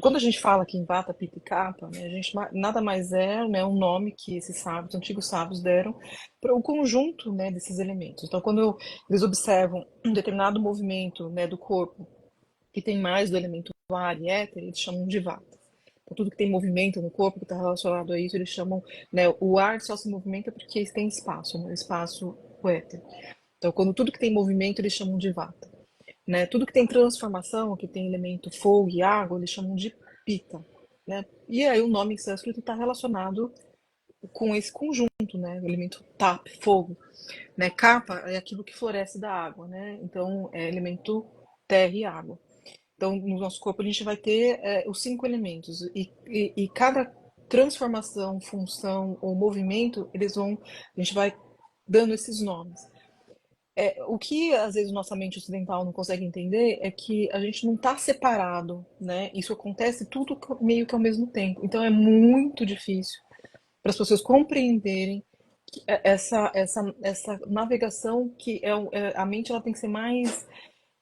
quando a gente fala aqui em Vata, Pitta e Kapha, né, a gente nada mais é, né, um nome que esses sábios, antigos sábios, deram para o conjunto, né, desses elementos. Então, quando eles observam um determinado movimento, né, do corpo que tem mais do elemento ar e éter, eles chamam de Vata. Então, tudo que tem movimento no corpo que está relacionado a isso, eles chamam, né, o ar só se movimenta porque tem espaço, né, espaço, o éter. Então, quando tudo que tem movimento, eles chamam de Vata. Né? Tudo que tem transformação, que tem elemento fogo e água, eles chamam de Pitta. Né? E aí o nome em sânscrito está relacionado com esse conjunto, né? O elemento Tap, fogo. Né? Kapha é aquilo que floresce da água, né? Então é elemento terra e água. Então no nosso corpo a gente vai ter os 5 elementos e cada transformação, função ou movimento, a gente vai dando esses nomes. O que às vezes nossa mente ocidental não consegue entender é que a gente não está separado, né? Isso acontece tudo meio que ao mesmo tempo. Então é muito difícil para as pessoas compreenderem que essa navegação que a mente ela tem que ser mais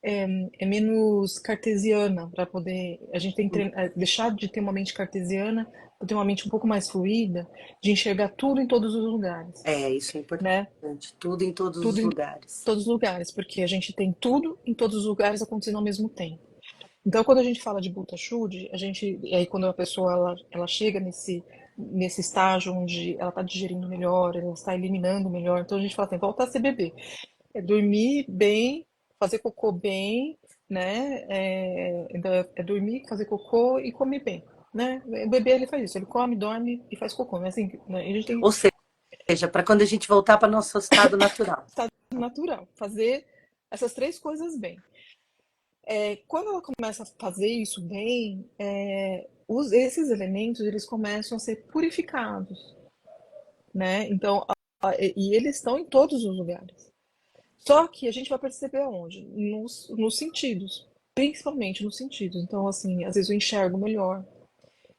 é menos cartesiana para poder a gente tem que deixar de ter uma mente cartesiana para ter uma mente um pouco mais fluida, de enxergar tudo em todos os lugares, Isso é né? importante. Tudo em todos os Tudo em lugares. todos os lugares, porque a gente tem tudo em todos os lugares acontecendo ao mesmo tempo. Então, quando a gente fala de Butta Shuddhi, e aí quando a pessoa ela chega nesse estágio onde ela está digerindo melhor, ela está eliminando melhor, então a gente fala assim, volta a ser bebê. É dormir bem, fazer cocô bem, né? Então é dormir, fazer cocô e comer bem. Né? O bebê ele faz isso, ele come, dorme e faz cocô. Né? Assim, né? A gente tem Ou seja, para quando a gente voltar para o nosso estado natural. estado natural, fazer essas 3 coisas bem. Quando ela começa a fazer isso bem, esses elementos eles começam a ser purificados, né? Então, e eles estão em todos os lugares. Só que a gente vai perceber aonde? Nos sentidos, principalmente nos sentidos. Então, assim, às vezes eu enxergo melhor.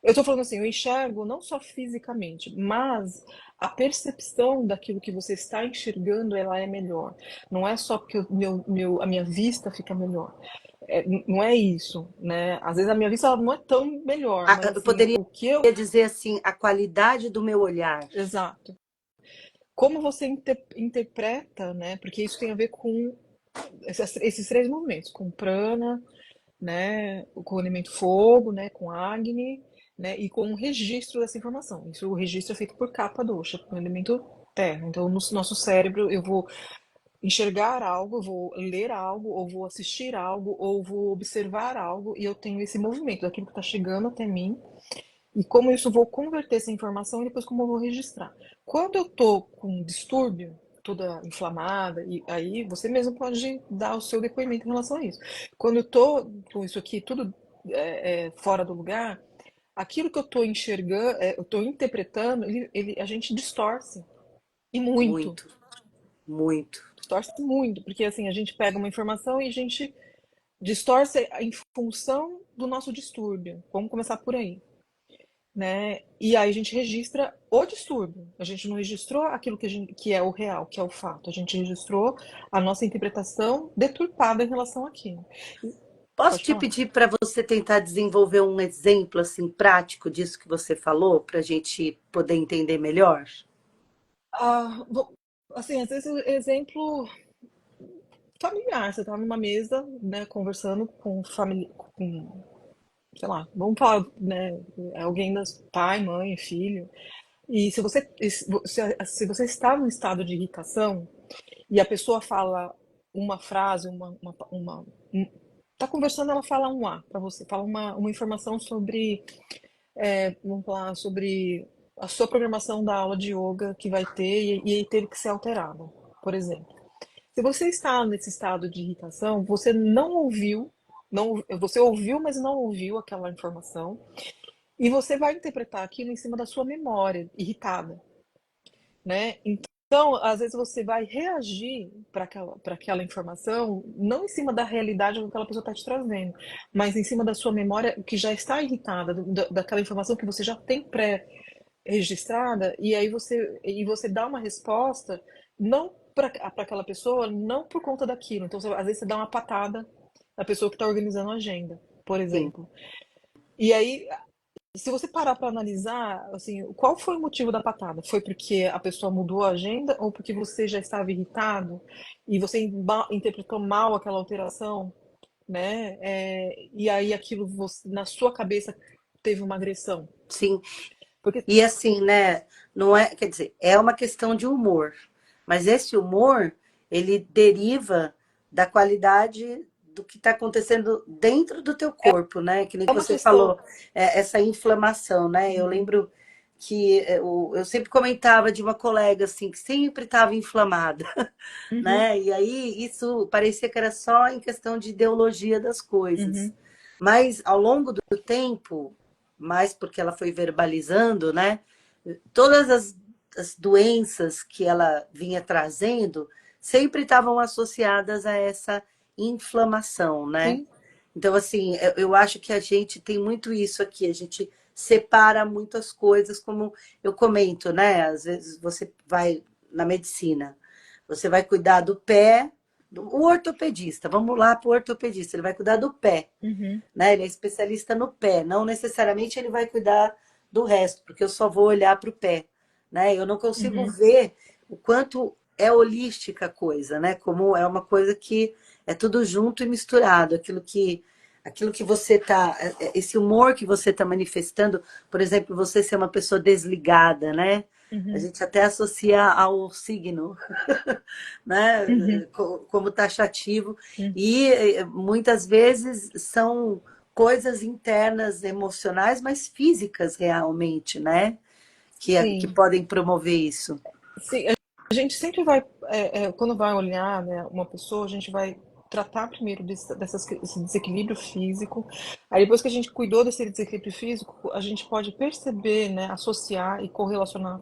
Eu estou falando assim, eu enxergo não só fisicamente, mas a percepção daquilo que você está enxergando, ela é melhor. Não é só porque a minha vista fica melhor. Não é isso, né? Às vezes a minha vista ela não é tão melhor, mas Eu assim, poderia o que eu. dizer assim, a qualidade do meu olhar. Exato. Como você interpreta, né? Porque isso tem a ver com esses 3 movimentos, com prana, né? Com o elemento fogo, né? Com Agni né? E com um registro dessa informação. Isso, o registro é feito por capa dosha, por um elemento terra. Então, no nosso cérebro, eu vou enxergar algo, eu vou ler algo, ou vou assistir algo, ou vou observar algo, e eu tenho esse movimento daquilo que está chegando até mim, e como isso vou converter essa informação e depois como eu vou registrar. Quando eu tô com um distúrbio, toda inflamada, e aí você mesmo pode dar o seu depoimento em relação a isso. Quando eu tô com isso aqui tudo fora do lugar, aquilo que eu tô enxergando, eu tô interpretando, a gente distorce. E muito. Muito, muito. Distorce muito, porque assim, a gente pega uma informação e a gente distorce em função do nosso distúrbio. Vamos começar por aí, né? E aí a gente registra o distúrbio. A gente não registrou aquilo que é o real, que é o fato. A gente registrou a nossa interpretação deturpada em relação àquilo. Posso Pode te falar. pedir para você tentar desenvolver um exemplo assim prático disso que você falou, para a gente poder entender melhor? Assim, às vezes, exemplo familiar. Você tá numa mesa, né, conversando com família, com, sei lá, vamos falar, né, alguém das pai, mãe, filho. E se você está num estado de irritação e a pessoa fala uma frase, tá conversando, ela fala um A para você, fala uma informação sobre, vamos falar sobre a sua programação da aula de yoga que vai ter e teve que ser alterada, por exemplo. Se você está nesse estado de irritação, você não ouviu, não, você ouviu, mas não ouviu aquela informação, e você vai interpretar aquilo em cima da sua memória irritada, né? Então, às vezes você vai reagir para aquela informação, não em cima da realidade que aquela pessoa está te trazendo, mas em cima da sua memória que já está irritada, daquela informação que você já tem pré-registrada, e você dá uma resposta não para aquela pessoa, não por conta daquilo. Então, às vezes você dá uma patada na pessoa que está organizando a agenda, por Sim. exemplo. E aí se você parar para analisar, assim, qual foi o motivo da patada? Foi porque a pessoa mudou a agenda ou porque você já estava irritado e você interpretou mal aquela alteração, né? E aí aquilo na sua cabeça teve uma agressão. Sim. Porque E assim, né? Não é, quer dizer, é uma questão de humor, mas esse humor ele deriva da qualidade do que está acontecendo dentro do teu corpo, né? Que nem é que uma você questão. falou, essa inflamação, né? Eu Uhum, lembro que eu sempre comentava de uma colega assim que sempre estava inflamada, uhum, né? E aí isso parecia que era só em questão de ideologia das coisas. uhum, Mas ao longo do tempo, mais porque ela foi verbalizando, né? Todas as doenças que ela vinha trazendo sempre estavam associadas a essa inflamação, né? sim. Então, assim, eu acho que a gente tem muito isso aqui, a gente separa muitas coisas, como eu comento, né? Às vezes você vai na medicina, você vai cuidar do pé, o ortopedista, vamos lá para o ortopedista, ele vai cuidar do pé, Uhum, né? Ele é especialista no pé, não necessariamente ele vai cuidar do resto, porque eu só vou olhar para o pé, né? Eu não consigo uhum, ver o quanto é holística a coisa, né? Como é uma coisa que é tudo junto e misturado, aquilo que você tá, esse humor que você está manifestando, por exemplo, você ser uma pessoa desligada, né? A uhum, gente até associa ao signo, uhum, né? Como taxativo, uhum. e muitas vezes são coisas internas, emocionais, mas físicas realmente, né? Que Sim. podem promover isso. Sim, a gente sempre vai, quando vai olhar, né, uma pessoa, a gente vai tratar primeiro desse desequilíbrio físico. Aí depois que a gente cuidou desse desequilíbrio físico, a gente pode perceber, né, associar e correlacionar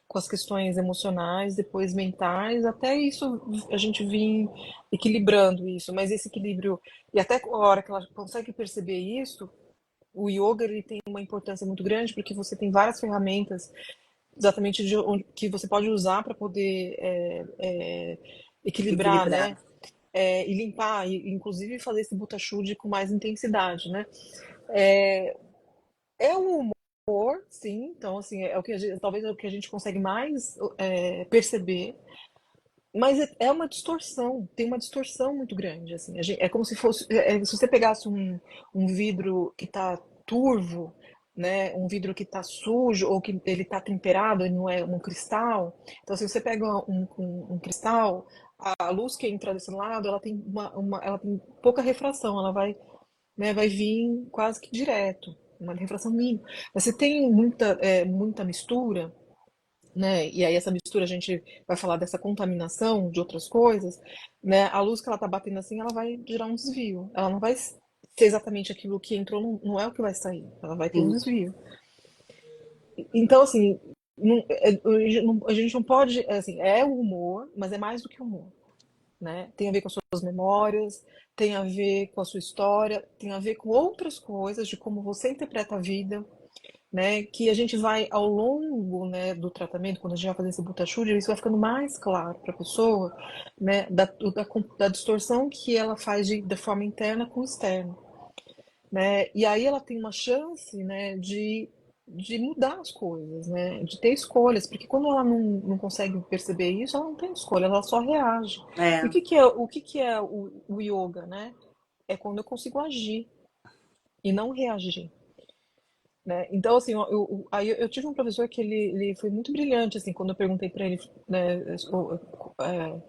com as questões emocionais, depois mentais, até isso a gente vir equilibrando isso. Mas esse equilíbrio, e até a hora que ela consegue perceber isso, o yoga ele tem uma importância muito grande porque você tem várias ferramentas exatamente que você pode usar para poder equilibrar, Equilibrar. né? E limpar, e inclusive fazer esse butterfly com mais intensidade, né? É um humor, sim, então assim, é o que talvez é o que a gente consegue mais perceber, mas é uma distorção, tem uma distorção muito grande, assim, é como se fosse, se você pegasse um vidro que está turvo, né, um vidro que está sujo ou que ele está temperado e não é um cristal. Então, se você pega um cristal, a luz que entra desse lado, ela tem ela tem pouca refração, ela vai, né, vai vir quase que direto, uma refração mínima. Mas se tem muita mistura, né, e aí essa mistura a gente vai falar dessa contaminação de outras coisas, né, a luz que ela está batendo assim, ela vai gerar um desvio. Ela não vai ser exatamente aquilo que entrou, não é o que vai sair, ela vai ter um Sim. desvio. Então, assim, a gente não pode, assim, é o humor, mas é mais do que humor, né? Tem a ver com as suas memórias, tem a ver com a sua história, tem a ver com outras coisas, de como você interpreta a vida, né? Que a gente vai, ao longo, né, do tratamento, quando a gente vai fazer esse Butashude, isso vai ficando mais claro para a pessoa, né? Da distorção que ela faz da forma interna com o externo, né? E aí ela tem uma chance, né, de mudar as coisas, né? De ter escolhas, porque quando ela não consegue perceber isso, ela não tem escolha, ela só reage. E É, o que que é o yoga, né? É quando eu consigo agir e não reagir, né? Então, assim, aí eu tive um professor que ele foi muito brilhante, assim, quando eu perguntei para ele, né, é,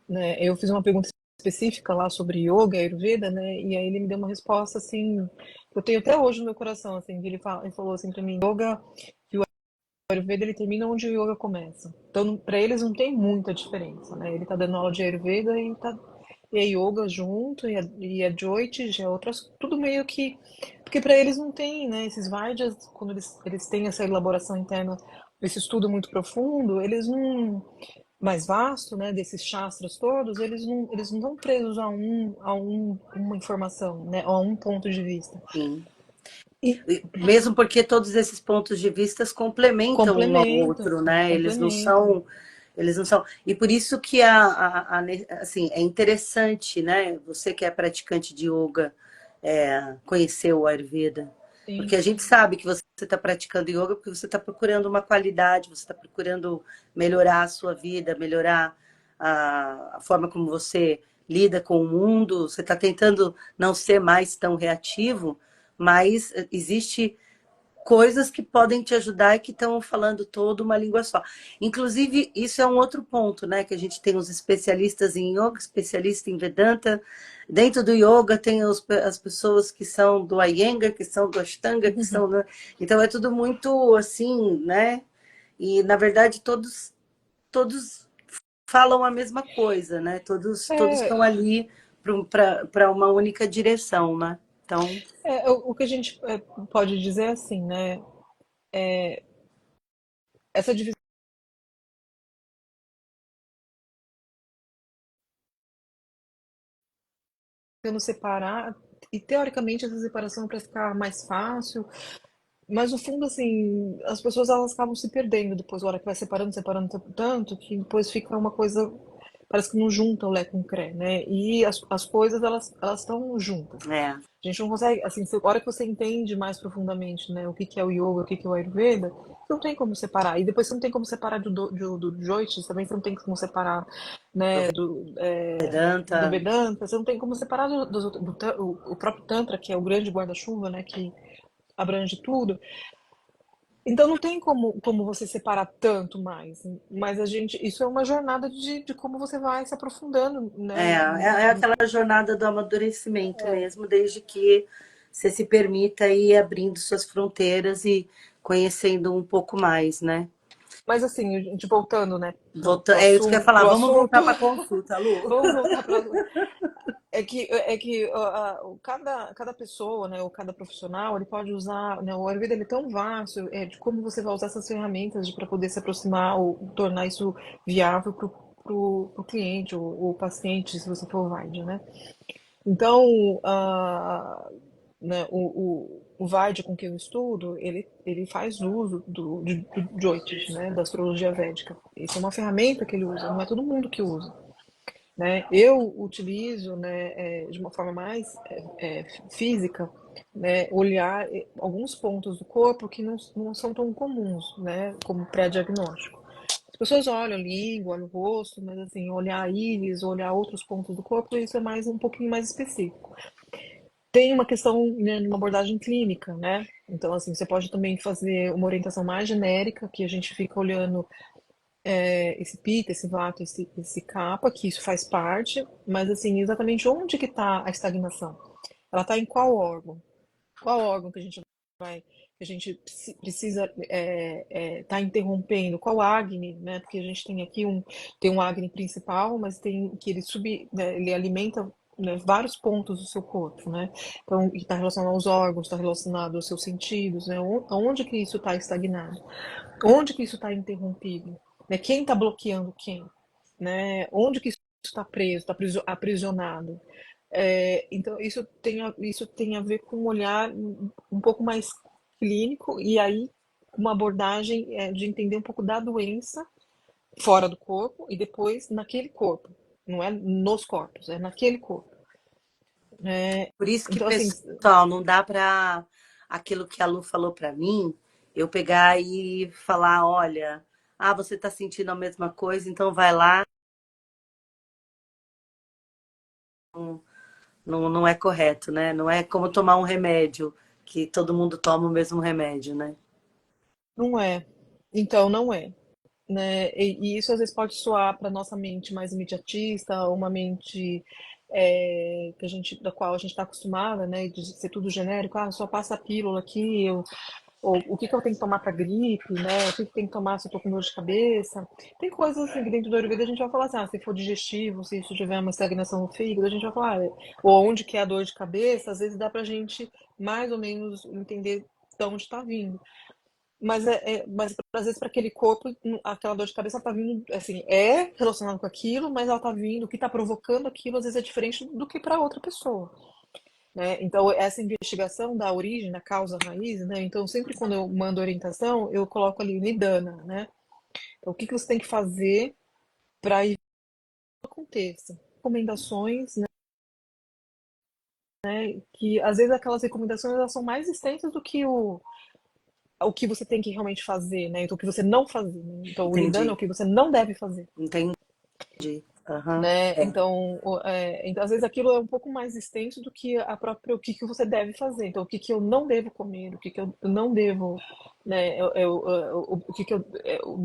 né, eu fiz uma pergunta específica lá sobre yoga, Ayurveda, né? E aí ele me deu uma resposta assim, que eu tenho até hoje no meu coração, assim, que ele falou assim para mim, yoga, que o Ayurveda ele termina onde o yoga começa. Então, para eles não tem muita diferença, né? Ele tá dando aula de Ayurveda e é yoga junto e é Jyotish, é outras, tudo meio que porque para eles não tem, né? Esses Vaidyas, quando eles têm essa elaboração interna, esse estudo muito profundo, eles não mais vasto, né, desses shastras todos, eles não estão presos uma informação, né, a um ponto de vista. sim. E Mesmo porque todos esses pontos de vista complementam um ao complementam, outro, né? complementam. Eles não são. E por isso que assim, é interessante, né? Você que é praticante de yoga, conhecer o Ayurveda. Porque Sim. a gente sabe que você está praticando yoga porque você está procurando uma qualidade, você está procurando melhorar a sua vida, melhorar a forma como você lida com o mundo, você está tentando não ser mais tão reativo, mas existe coisas que podem te ajudar e que estão falando toda uma língua só. Inclusive, isso é um outro ponto, né? Que a gente tem os especialistas em yoga, especialista em Vedanta. Dentro do yoga tem as pessoas que são do Iyengar, que são do Ashtanga, que são... Então é tudo muito assim, né? E, na verdade, todos falam a mesma coisa, né? Todos estão É, ali para uma única direção, né? Então, o que a gente pode dizer assim, né, essa divisão separar, e teoricamente essa separação é para ficar mais fácil. Mas no fundo, assim, as pessoas elas acabam se perdendo depois, a hora que vai separando, separando tanto, que depois fica uma coisa, parece que não junta o Lé com o Cré, né? E as coisas, elas estão juntas. é, A gente não consegue, assim, a hora que você entende mais profundamente, né, o que que é o yoga, o que que é o Ayurveda, você não tem como separar. E depois você não tem como separar do Jyotish, também você não tem como separar, do né, do Vedanta. Vedanta, você não tem como separar o próprio Tantra, que é o grande guarda-chuva, né, que abrange tudo. Então não tem como você separar tanto mais, mas isso é uma jornada de como você vai se aprofundando, É, né? é aquela jornada do amadurecimento mesmo, desde que você se permita ir abrindo suas fronteiras e conhecendo um pouco mais, né? Mas assim, a gente voltando, né, É isso que eu ia falar, pro vamos assunto, voltar para a consulta, Lu. vamos voltar para é que cada pessoa, né, ou cada profissional, ele pode usar, né, o Ayurveda ele é tão vasto, de como você vai usar essas ferramentas para poder se aproximar ou tornar isso viável pro cliente ou paciente, se você for Vaidya, né? Então, né, o Vaidya com que eu estudo, ele faz uso do Jyotish, né, da astrologia védica. Isso é uma ferramenta que ele usa, não é todo mundo que usa, né? Eu utilizo, né, de uma forma mais física, né, olhar alguns pontos do corpo que não são tão comuns, né, como pré-diagnóstico. As pessoas olham a língua, olham o rosto, mas assim, olhar a íris, olhar outros pontos do corpo, isso é mais um pouquinho mais específico. Tem uma questão, né, de uma abordagem clínica, né? Então, assim, você pode também fazer uma orientação mais genérica, que a gente fica olhando esse pita, esse vata, esse kapha, que isso faz parte, mas assim, exatamente onde que está a estagnação? Ela está em qual órgão? Qual órgão que a gente vai, que a gente precisa tá interrompendo? Qual Agni, né? Porque a gente tem aqui tem um Agni principal, mas tem que ele né, ele alimenta, né, vários pontos do seu corpo, né? Então, está relacionado aos órgãos, está relacionado aos seus sentidos, né? Onde que isso está estagnado? Onde que isso está interrompido? Né? Quem está bloqueando quem? Né? Onde que isso está preso, está aprisionado? Então, isso tem a ver com um olhar um pouco mais clínico e aí uma abordagem de entender um pouco da doença fora do corpo e depois naquele corpo. Não é nos corpos, é naquele corpo. Por isso que, Então, assim, pessoal, não dá para aquilo que a Lu falou para mim, eu pegar e falar, olha, ah, você está sentindo a mesma coisa, então vai lá. Não, não é correto, né? Não é como tomar um remédio, que todo mundo toma o mesmo remédio, né? não é. Então, não é. Né? E isso às vezes pode soar para nossa mente mais imediatista, uma mente da qual a gente está acostumada, né? De ser tudo genérico, só passa a pílula aqui, ou o que que eu tenho que tomar para gripe, né? O que que tem que tomar se eu tô com dor de cabeça? Tem coisas assim que dentro do Ayurveda a gente vai falar assim, se for digestivo, se isso tiver uma estagnação no fígado, a gente vai falar, ou onde que é a dor de cabeça, às vezes dá pra gente mais ou menos entender de onde está vindo. Mas às vezes para aquele corpo, aquela dor de cabeça está vindo, assim, é relacionado com aquilo, mas ela está vindo, o que está provocando aquilo às vezes é diferente do que para outra pessoa, né? Então essa investigação da origem, da causa raiz, né? Então sempre quando eu mando orientação, eu coloco ali Nidana, né? Então o que que você tem que fazer para evitar que aconteça? Recomendações, né? Que às vezes aquelas recomendações elas são mais extensas do que o que você tem que realmente fazer, né? Então, o que você não fazer. Né? Então, o Nidana é Entendi, o que você não deve fazer, entendi. Aham, né? é. Então, às vezes aquilo é um pouco mais extenso do que a própria o que que você deve fazer. Então, o que que eu não devo comer, o que que eu não devo, né? O que que eu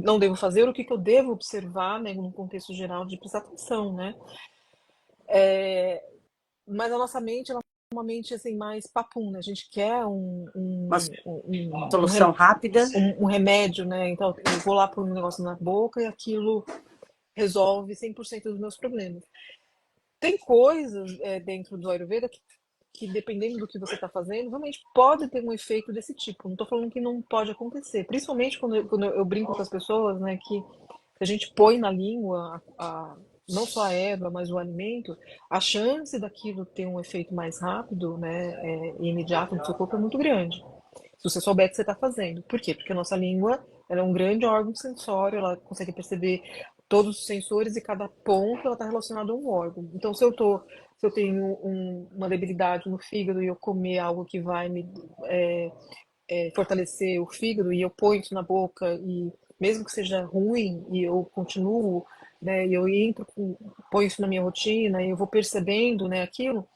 não devo fazer, o que que eu devo observar, né? Num contexto geral de prestar atenção, né? Mas a nossa mente, ela é uma mente assim mais papum, né? A gente quer Uma solução rápida. um remédio, né? Então, eu vou lá pôr um negócio na boca e aquilo resolve 100% dos meus problemas. Tem coisas dentro do Ayurveda que, dependendo do que você está fazendo, realmente pode ter um efeito desse tipo. Não estou falando que não pode acontecer. Principalmente quando eu brinco com as pessoas, né? Que a gente põe na língua não só a erva, mas o alimento, a chance daquilo ter um efeito mais rápido, né, e imediato no seu corpo é muito grande. Se você souber o que você está fazendo. Por quê? Porque a nossa língua ela é um grande órgão sensório, ela consegue perceber todos os sensores e cada ponto ela está relacionada a um órgão. Então, se eu tenho uma debilidade no fígado e eu comer algo que vai me fortalecer o fígado e eu ponho isso na boca e mesmo que seja ruim e eu continuo, né, e eu ponho isso na minha rotina e eu vou percebendo, né, aquilo,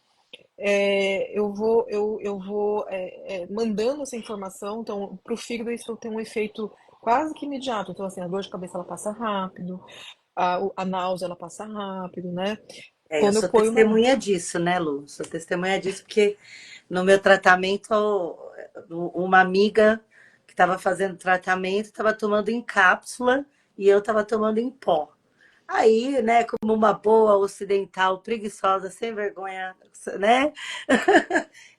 eu vou mandando essa informação, então para o fígado isso tem um efeito quase que imediato. Então assim, a dor de cabeça ela passa rápido, a náusea ela passa rápido, né? É, eu Quando eu sou ponho na testemunha disso, né, Lu? Sou testemunha disso porque no meu tratamento, uma amiga que estava fazendo tratamento estava tomando em cápsula e eu estava tomando em pó. Aí, né, como uma boa ocidental, preguiçosa, sem vergonha, né?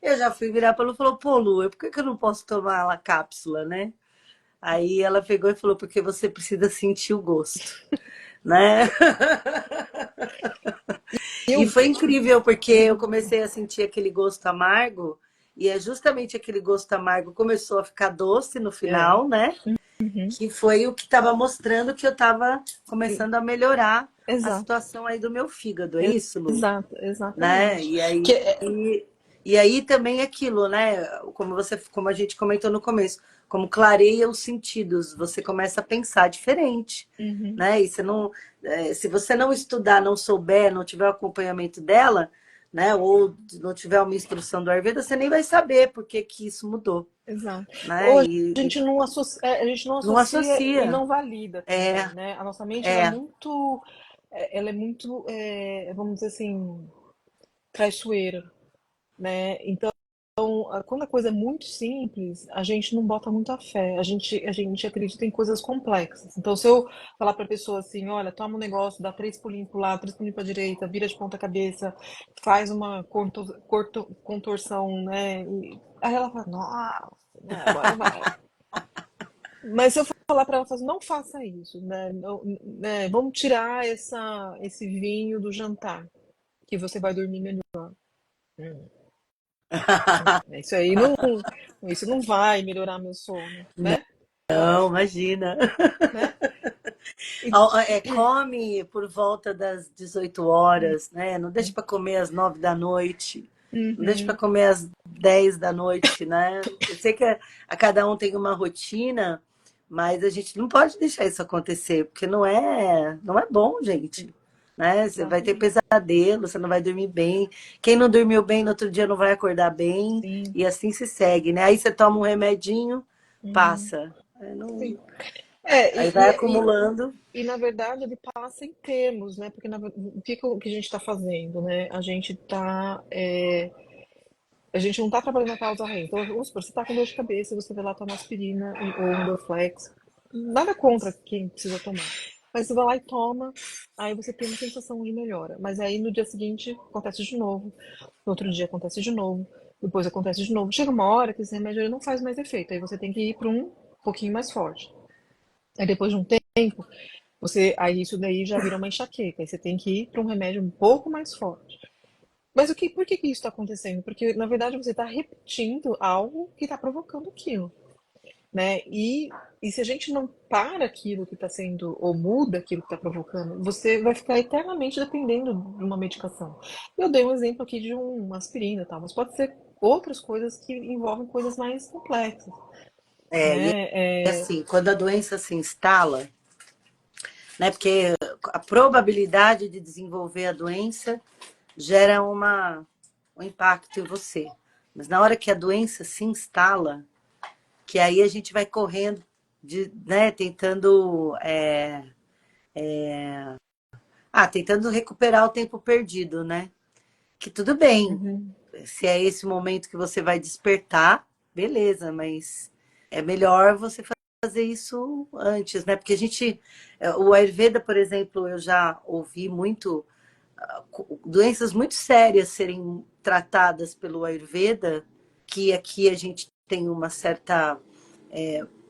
Eu já fui virar para Lu e falou, pô, Lu, por que que eu não posso tomar a cápsula, né? Aí ela pegou e falou, porque você precisa sentir o gosto, né? E eu, foi incrível, porque eu comecei a sentir aquele gosto amargo, e é justamente aquele gosto amargo começou a ficar doce no é, final, né? uhum, Que foi o que estava mostrando que eu estava começando a melhorar a exato, situação aí do meu fígado, é isso, Lu? exato, Né? exatamente. E Que aí, e aí também é aquilo, né? Como a gente comentou no começo, como clareia os sentidos, você começa a pensar diferente, uhum, né? E você não, se você não estudar, não souber, não tiver o acompanhamento dela, né? Ou não tiver uma instrução do Ayurveda, você nem vai saber por que que isso mudou, exato. Ou né? a gente não Não associa e associa. não valida É, também, né? A nossa mente, é. ela é muito, vamos dizer assim, traiçoeira, né? Então, quando a coisa é muito simples, a gente não bota muita fé. A gente acredita em coisas complexas. Então, se eu falar para a pessoa assim, olha, toma um negócio, dá 3 pulinhos para o lado, 3 pulinhos para a direita, vira de ponta cabeça, faz uma contorção, né? Aí ela fala, nossa, né, agora vai. Mas se eu falar para ela, assim, não faça isso, né? Né, vamos tirar esse vinho do jantar, que você vai dormir melhor. Hum. Isso aí não, isso não vai melhorar meu sono, né? Não, imagina. Né? E- Come por volta das 18 horas, né? Não deixa para comer às 9 da noite. Não deixa para Uhum, comer às 10 da noite, né? Eu sei que a cada um tem uma rotina, mas a gente não pode deixar isso acontecer, porque não é bom, gente. Né? Você vai ter exatamente. pesadelo, você não vai dormir bem. Quem não dormiu bem no outro dia não vai acordar bem, Sim. e assim se segue, né? Aí você toma um remedinho, Uhum, passa. É, sim. aí vai acumulando. Na verdade ele passa em termos, né? Porque o que a gente está fazendo, né? A gente não está trabalhando a causa raiz. Então, vamos supor, você está com dor de cabeça, você vai lá tomar aspirina ou um Dorflex. Nada contra quem precisa tomar. Mas você vai lá e toma, aí você tem uma sensação de melhora. Mas aí no dia seguinte acontece de novo, no outro dia acontece de novo, depois acontece de novo. Chega uma hora que esse remédio ele não faz mais efeito, aí você tem que ir para um pouquinho mais forte. Aí depois de um tempo, aí isso daí já vira uma enxaqueca, aí você tem que ir para um remédio um pouco mais forte. Mas por que que isso está acontecendo? Porque, na verdade, você está repetindo algo que está provocando aquilo, né? E se a gente não para aquilo que está sendo, ou muda aquilo que está provocando, você vai ficar eternamente dependendo de uma medicação. Eu dei um exemplo aqui de uma aspirina, tal, mas pode ser outras coisas que envolvem coisas mais complexas, E né? assim, quando a doença se instala, né? Porque a probabilidade de desenvolver a doença gera um impacto em você. Mas na hora que a doença se instala, que aí a gente vai correndo, né, tentando recuperar o tempo perdido, né? Que tudo bem, Uhum, se é esse momento que você vai despertar, beleza, mas é melhor você fazer isso antes, né? Porque o Ayurveda, por exemplo, eu já ouvi muito doenças muito sérias serem tratadas pelo Ayurveda, que aqui a gente tem uma certa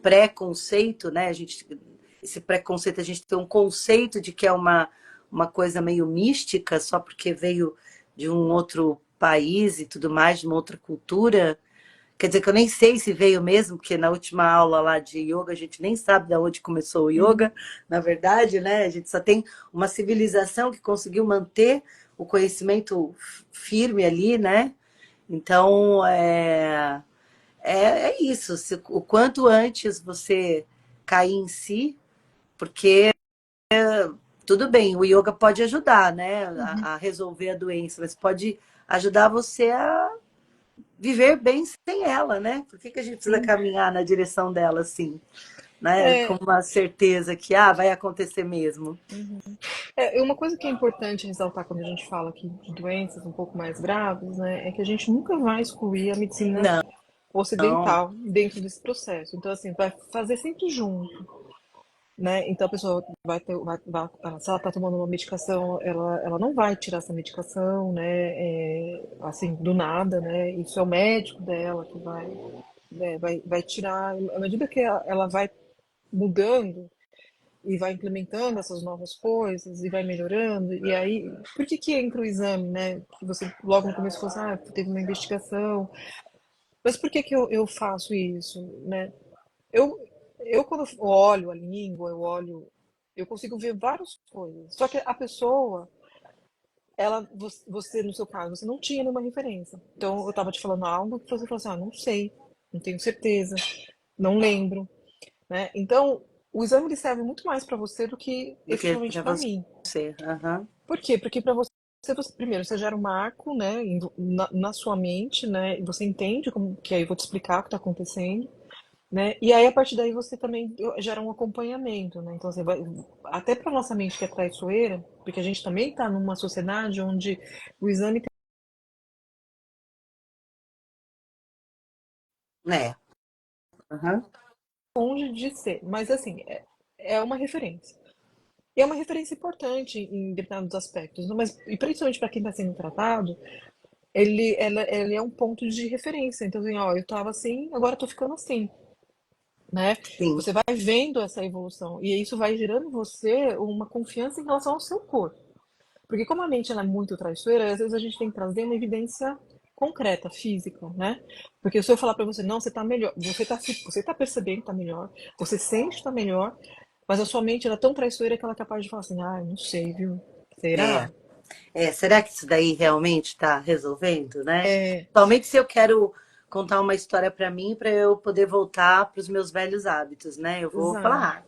preconceito, né? Esse preconceito, a gente tem um conceito de que é uma coisa meio mística, só porque veio de um outro país e tudo mais, de uma outra cultura. Quer dizer que eu nem sei se veio mesmo, porque na última aula lá de yoga a gente nem sabe de onde começou o uhum. yoga, na verdade, né? A gente só tem uma civilização que conseguiu manter o conhecimento firme ali, né? Então, é isso. O quanto antes você cair em si, porque tudo bem, o yoga pode ajudar, né, a resolver a doença, mas pode ajudar você a viver bem sem ela, né? Por que a gente precisa Sim. caminhar na direção dela assim, né? Com É, uma certeza que vai acontecer mesmo. uma coisa que é importante ressaltar quando a gente fala aqui de doenças um pouco mais graves, né, é que a gente nunca vai excluir a medicina Não, ocidental dentro desse processo. Então, assim, vai fazer sempre junto, né? Então, a pessoa se ela está tomando uma medicação, ela não vai tirar essa medicação, né, assim, do nada, né? Isso é o médico dela que vai tirar. À medida que ela vai mudando, e vai implementando essas novas coisas e vai melhorando. E aí, por que que entra o exame, né? Que você logo no começo falou assim, teve uma investigação. Mas por que que eu faço isso, né? Eu, eu quando olho a língua, eu consigo ver várias coisas. Só que a pessoa, você no seu caso, você não tinha nenhuma referência. Então, eu estava te falando algo que você falou assim, não sei, não tenho certeza, não lembro, né? Então, o exame ele serve muito mais para você do que do que efetivamente para para mim. você. Aham. Por quê? Porque para você primeiro, você gera um marco, né, na sua mente, né, e você entende como, que aí eu vou te explicar o que está acontecendo, né, e aí a partir daí você também gera um acompanhamento, né, então você vai, até para nossa mente que é traiçoeira, porque a gente também está numa sociedade onde o exame É. Uhum. longe de ser, mas assim, é uma referência. E é uma referência importante em determinados aspectos, né, mas, e principalmente para quem está sendo tratado, ele é um ponto de referência. Então, assim, ó, eu estava assim, agora eu tô ficando assim, né? Sim. Você vai vendo essa evolução e isso vai gerando em você uma confiança em relação ao seu corpo. Porque como a mente ela é muito traiçoeira, às vezes a gente tem que trazer uma evidência concreta, física, né? Porque se eu falar para você, não, você tá melhor, você tá percebendo que tá melhor, você sente que tá melhor, mas a sua mente ela é tão traiçoeira que ela é capaz de falar assim, ah, não sei, viu? É. Será? Será que isso daí realmente está resolvendo, né? É, Somente se eu quero contar uma história para mim, para eu poder voltar para os meus velhos hábitos, né? Eu vou exato, falar, ah,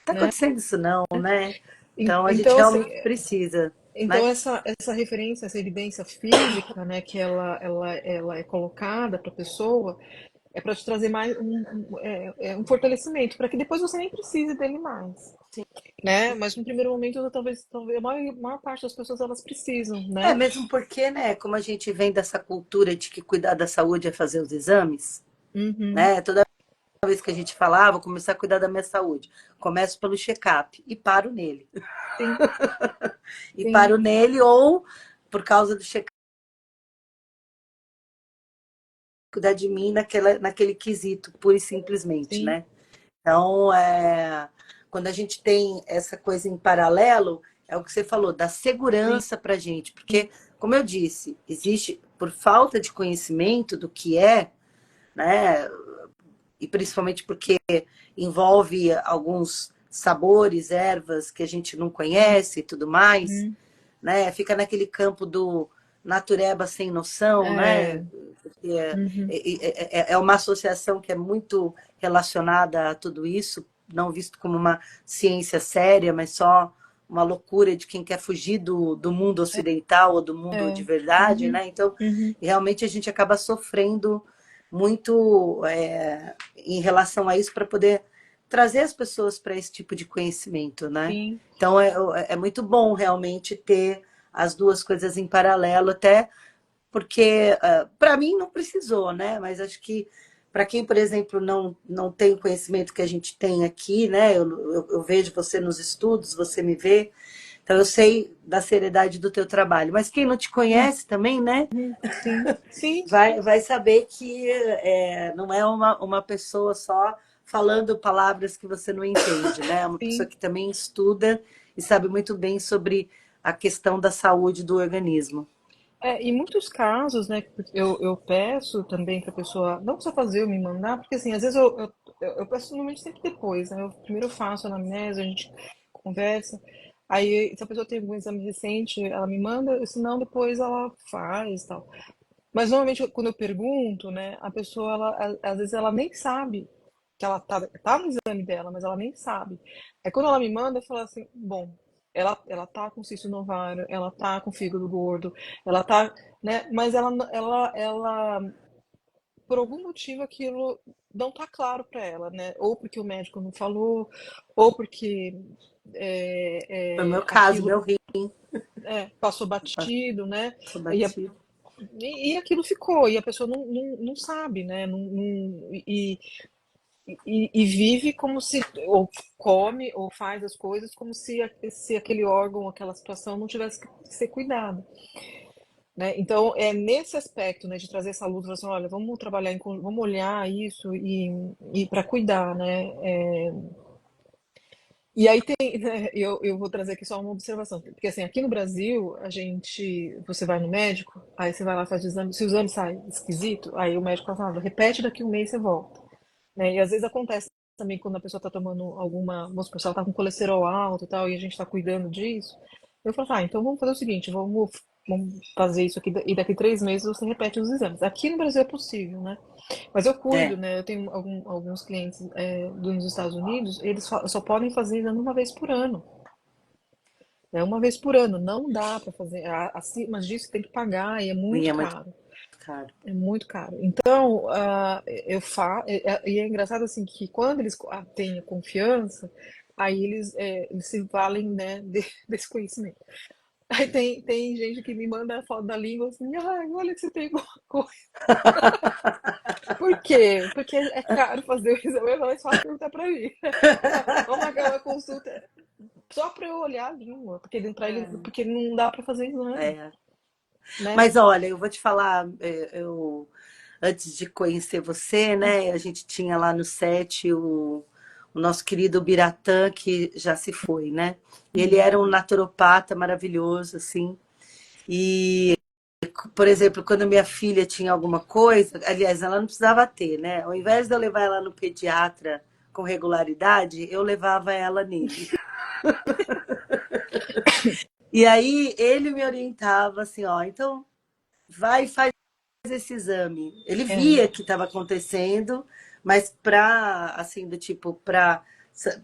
tá né? acontecendo isso não, né? Então a gente Então, assim, realmente precisa, então, né? essa referência, essa evidência física, né, que ela é colocada para a pessoa, é para te trazer mais um fortalecimento, para que depois você nem precise dele mais, né? Mas no primeiro momento, talvez a maior parte das pessoas elas precisam, É né? mesmo porque, né? Como a gente vem dessa cultura de que cuidar da saúde é fazer os exames, Uhum, né? Toda vez que a gente falava, vou começar a cuidar da minha saúde, começo pelo check-up e paro nele. sim, E sim, paro nele ou por causa do check-up cuidar de mim naquele quesito, pura e simplesmente, sim, né? Então, quando a gente tem essa coisa em paralelo, é o que você falou, da sim, segurança para a gente, porque, como eu disse, existe, por falta de conhecimento do que é, né, e principalmente porque envolve alguns sabores, ervas que a gente não conhece e tudo mais, uhum, né? Fica naquele campo do natureba sem noção, né? é, Porque uhum, é uma associação que é muito relacionada a tudo isso, não visto como uma ciência séria, mas só uma loucura de quem quer fugir do mundo ocidental ou do mundo de é, verdade, uhum, né? Então, uhum, realmente a gente acaba sofrendo muito em relação a isso para poder trazer as pessoas para esse tipo de conhecimento, né? sim, Então é muito bom realmente ter as duas coisas em paralelo, até porque para mim não precisou, né? Mas acho que para quem, por exemplo, não tem o conhecimento que a gente tem aqui, né? Eu vejo você nos estudos, você me vê, então eu sei da seriedade do teu trabalho. Mas quem não te conhece também, né? uhum, sim, sim, Vai saber que não é uma pessoa só falando palavras que você não entende, né? É uma pessoa sim. que também estuda e sabe muito bem sobre a questão da saúde do organismo. Em muitos casos, né, eu peço também para a pessoa não só fazer ou me mandar, porque assim, às vezes eu peço normalmente sempre depois, né? Eu primeiro faço a anamnese, a gente conversa, aí se a pessoa tem algum exame recente, ela me manda, senão depois ela faz e tal. Mas normalmente quando eu pergunto, né, a pessoa, às vezes ela nem sabe que ela tá no exame dela, mas ela nem sabe. Aí quando ela me manda, eu falo assim, bom, ela tá com cisto no ovário, ela tá com fígado gordo, ela tá, né, mas por algum motivo aquilo não tá claro para ela, né? Ou porque o médico não falou, ou porque Foi o meu caso, aquilo meu rim passou batido, né? passou E batido. e aquilo ficou, e a pessoa não sabe, né? E vive como se, ou come, ou faz as coisas como se aquele órgão, aquela situação não tivesse que ser cuidado, né? Então, é nesse aspecto, né, de trazer essa luz, falar assim, olha, vamos trabalhar, vamos olhar isso e para cuidar, né? E aí tem, né, eu vou trazer aqui só uma observação, porque assim, aqui no Brasil, você vai no médico, aí você vai lá faz o exame, se o exame sai esquisito, aí o médico fala, assim, repete daqui um mês você volta, né? E às vezes acontece também quando a pessoa está tomando vamos supor, se ela está com colesterol alto e tal, e a gente está cuidando disso, eu falo, então vamos fazer o seguinte, vamos fazer isso aqui, e daqui 3 meses você repete os exames. Aqui no Brasil é possível, né? Mas eu cuido, É, né? Eu tenho alguns clientes nos Estados Unidos, eles só podem fazer exame uma vez por ano. É uma vez por ano, não dá para fazer. Acima disso tem que pagar e é E muito é muito caro. caro. É muito caro. Então, e é engraçado assim que quando eles têm a confiança, aí eles se valem, né, desse conhecimento. Aí tem gente que me manda a foto da língua assim, ai, olha que você tem alguma coisa. Por quê? Porque é caro fazer o exame, é mais fácil perguntar pra mim. Vamos marcar uma consulta só pra eu olhar a língua, porque não dá pra fazer exame, É. né? Mas olha, eu vou te falar, antes de conhecer você, né, a gente tinha lá no set o nosso querido Biratã, que já se foi, né? E ele era um naturopata maravilhoso, assim. E, por exemplo, quando minha filha tinha alguma coisa, aliás, ela não precisava ter, né? Ao invés de eu levar ela no pediatra com regularidade, eu levava ela nele. E aí ele me orientava assim, ó, então vai e faz esse exame. Ele É. via que estava acontecendo, mas para, assim, do tipo, para,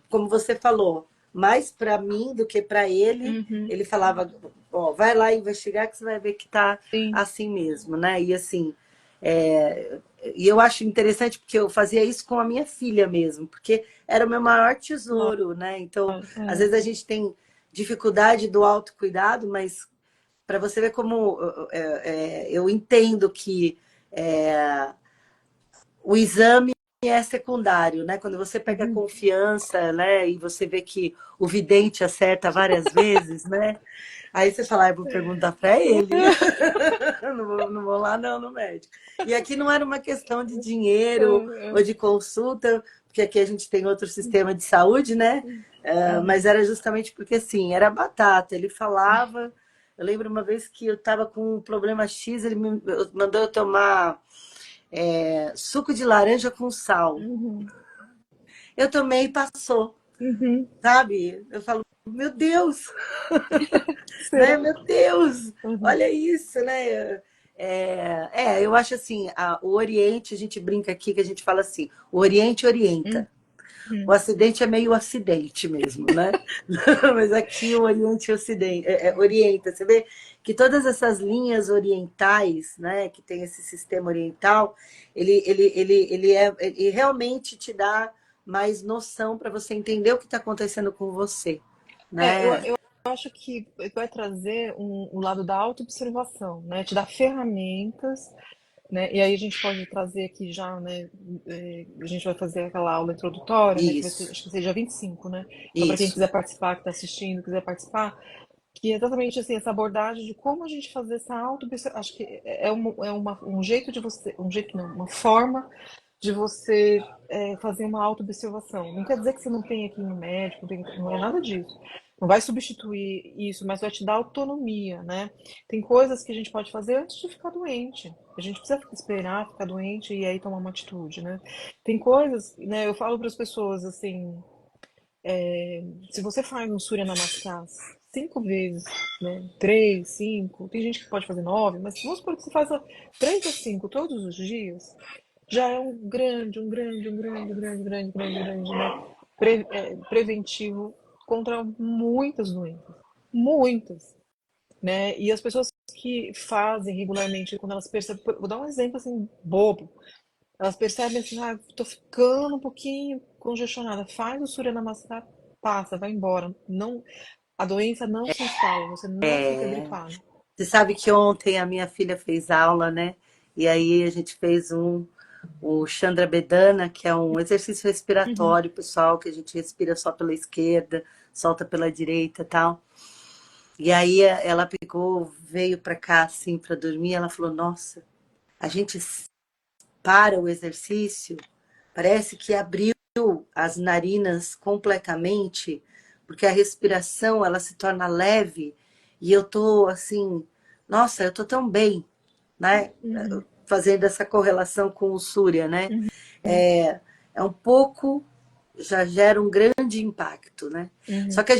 como você falou, mais para mim do que para ele, Uhum, ele falava, ó, vai lá investigar que você vai ver que tá sim. assim mesmo, né? E assim, e eu acho interessante porque eu fazia isso com a minha filha mesmo, porque era o meu maior tesouro, né? Então, Claro, às é. vezes a gente tem dificuldade do autocuidado, mas para você ver como eu entendo que é, o exame é secundário, né? Quando você pega Uhum. confiança, né? E você vê que o vidente acerta várias vezes, né? Aí você fala, eu vou perguntar para ele. Não vou lá não no médico. E aqui não era uma questão de dinheiro ou de consulta, porque aqui a gente tem outro sistema de saúde, né? Mas era justamente porque, assim, era batata. Ele falava... Eu lembro uma vez que eu estava com um problema X, ele me mandou eu tomar suco de laranja com sal. Uhum. Eu tomei e passou, Uhum. sabe? Eu falo, meu Deus, né? Será? Meu Deus, Uhum. olha isso, né? Eu acho assim, o Oriente, a gente brinca aqui que a gente fala assim, o Oriente orienta. O Uhum. Acidente é meio acidente mesmo, né? Mas aqui o Oriente Ocidente, orienta. Você vê que todas essas linhas orientais, né, que tem esse sistema oriental, ele realmente te dá mais noção para você entender o que está acontecendo com você, né? Eu acho que vai trazer um lado da autoobservação, né? Te dar ferramentas, né? E aí a gente pode trazer aqui já, né? A gente vai fazer aquela aula introdutória, né? Que vai ser, Isso, acho que seja 25, né? Então, para quem isso. quiser participar, que está assistindo, quiser participar, que é exatamente assim, essa abordagem de como a gente fazer essa auto-observação. Acho que um jeito de você, um jeito não, uma forma de você fazer uma auto-observação. Não quer dizer que você não tem aqui no médico, não é nada disso. Não vai substituir isso, mas vai te dar autonomia, né? Tem coisas que a gente pode fazer antes de ficar doente. A gente precisa esperar ficar doente e aí tomar uma atitude, né? Tem coisas, né? Eu falo para as pessoas assim, se você faz um Surya Namaskar 5 vezes, né? 3, 5, tem gente que pode fazer 9, mas vamos supor que você faça 3 a 5 todos os dias, já é um grande, né? Preventivo contra muitas doenças. Muitas, né? E as pessoas que fazem regularmente, quando elas percebem, vou dar um exemplo assim, bobo. Elas percebem assim, tô ficando um pouquinho congestionada. Faz o Surya Namaskar, passa, vai embora. Não, a doença não se instala, você não fica gripado. Você sabe que ontem a minha filha fez aula, né? E aí a gente fez o Chandra Bedana, que é um exercício Uhum, respiratório, pessoal, que a gente respira só pela esquerda, solta pela direita e tal. E aí ela pegou, veio para cá assim para dormir, ela falou: "Nossa, a gente para o exercício, parece que abriu as narinas completamente, porque a respiração ela se torna leve e eu tô assim, nossa, eu tô tão bem, né? uhum, Fazendo essa correlação com o Surya, né? uhum, É um pouco, já gera um grande impacto, né? Só uhum, que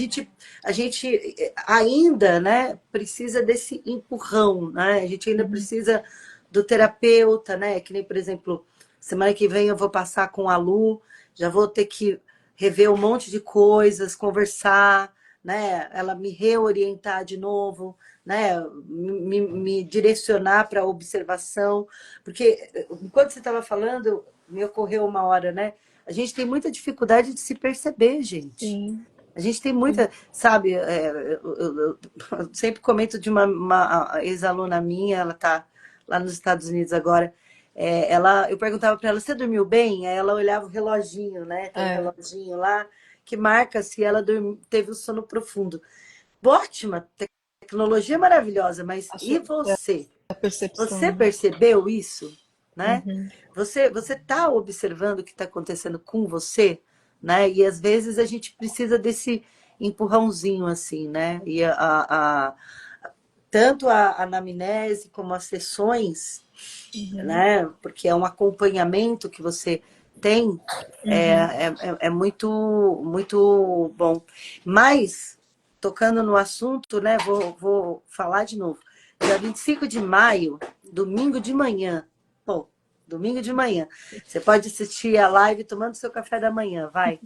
a gente ainda, né, precisa desse empurrão, né? A gente ainda uhum. precisa do terapeuta, né? Que nem, por exemplo, semana que vem eu vou passar com a Lu, já vou ter que rever um monte de coisas, conversar, né? Ela me reorientar de novo, né? Me direcionar para a observação, porque enquanto você estava falando, me ocorreu uma hora, né? A gente tem muita dificuldade de se perceber, gente. Sim, A gente tem sim. muita, sabe, eu sempre comento de uma ex-aluna minha, ela está lá nos Estados Unidos agora. Eu perguntava para ela, você dormiu bem? Aí ela olhava o reloginho, né? Tem um É, reloginho lá que marca se ela teve o sono profundo. Ótima, tecnologia maravilhosa, mas a e sua você? a percepção, Você né? percebeu isso, né? Uhum. Você está observando o que está acontecendo com você, né? E às vezes a gente precisa desse empurrãozinho assim, né? Tanto a anamnese como as sessões, Uhum. né? Porque é um acompanhamento que você tem, Uhum. é muito, muito bom. Mas, tocando no assunto, né? Vou falar de novo. Dia 25 de maio, domingo de manhã. Pô, domingo de manhã. Você pode assistir a live tomando seu café da manhã, vai.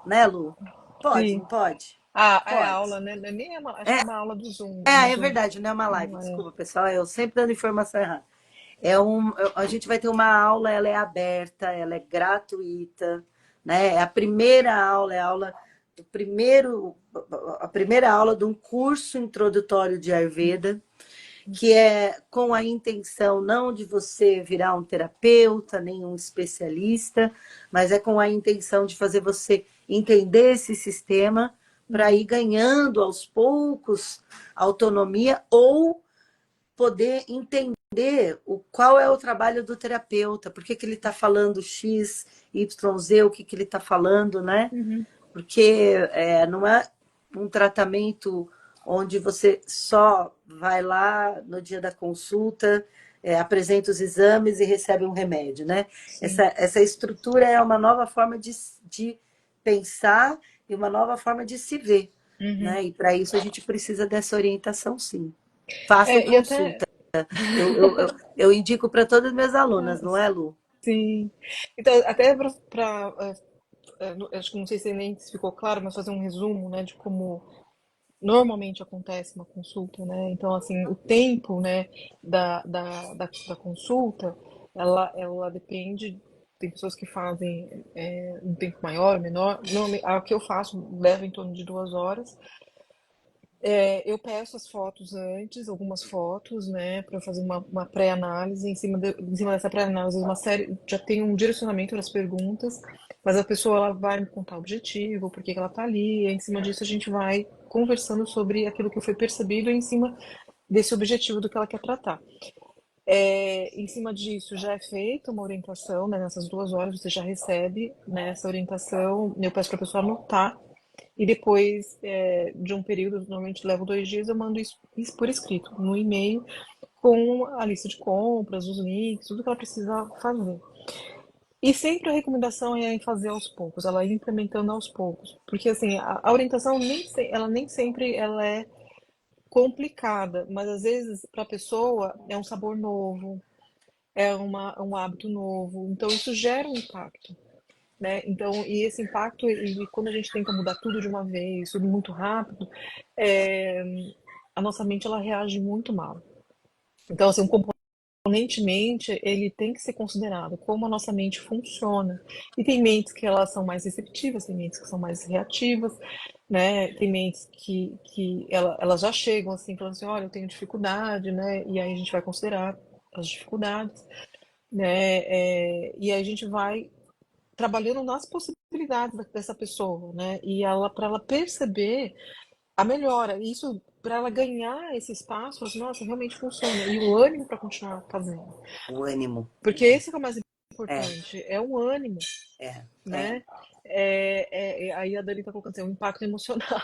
Né, Lu? Pode, Sim. não pode? Ah, é Pode. aula, né? Nem é acho que é É, uma aula do Zoom, no é Zoom. verdade, não é uma live. Não é. Desculpa, pessoal. Eu sempre dando informação errada. A gente vai ter uma aula, ela é aberta, ela é gratuita, né? É a primeira aula, é a aula do primeiro, a primeira aula de um curso introdutório de Ayurveda, que é com a intenção não de você virar um terapeuta, nem um especialista, mas é com a intenção de fazer você entender esse sistema para ir Uhum. ganhando aos poucos autonomia ou poder entender qual é o trabalho do terapeuta, por que ele está falando X, Y, Z, o que ele está falando, né? Uhum. Porque não é um tratamento onde você só vai lá no dia da consulta, apresenta os exames e recebe um remédio, né? Sim. Essa estrutura é uma nova forma de pensar e uma nova forma de se ver, Uhum. né? E para isso a gente precisa dessa orientação, sim. Façam E até. consulta. Eu indico para todas as minhas alunas, não é, Lu? Sim. Então, até para. Acho que não sei se nem se ficou claro, mas fazer um resumo, né, de como normalmente acontece uma consulta, né? Então, assim, o tempo, né, da consulta, ela depende. Tem pessoas que fazem um tempo maior, menor. Normalmente, a que eu faço leva em torno de 2 horas. Eu peço as fotos antes, algumas fotos, né, para fazer uma pré-análise. Em cima dessa pré-análise, uma série, já tem um direcionamento das perguntas, mas a pessoa ela vai me contar o objetivo, por que que ela está ali, e em cima disso a gente vai conversando sobre aquilo que foi percebido em cima desse objetivo do que ela quer tratar. Em cima disso já é feita uma orientação, né, nessas 2 horas você já recebe, né, essa orientação, eu peço para a pessoa anotar e depois de um período, normalmente leva 2 dias, eu mando isso por escrito, no e-mail, com a lista de compras, os links, tudo que ela precisa fazer. E sempre a recomendação é em fazer aos poucos, ela ir implementando aos poucos. Porque assim, a orientação ela nem sempre ela é complicada, mas às vezes para a pessoa é um sabor novo, um hábito novo, então isso gera um impacto. Né? Então, e esse impacto, e quando a gente tenta mudar tudo de uma vez, tudo muito rápido, é, a nossa mente ela reage muito mal. Então, assim, um componente mente, ele tem que ser considerado como a nossa mente funciona. E tem mentes que elas são mais receptivas, tem mentes que são mais reativas, né? Tem mentes que elas já chegam assim, falando assim, olha, eu tenho dificuldade, né? E aí a gente vai considerar as dificuldades, né? E aí a gente vai trabalhando nas possibilidades dessa pessoa, né? E ela para ela perceber a melhora, isso para ela ganhar esse espaço, assim, nossa, realmente funciona e o ânimo para continuar fazendo, O ânimo. porque esse que é o mais É, importante, é o ânimo, é. né? Aí a Dani está colocando assim, um impacto emocional,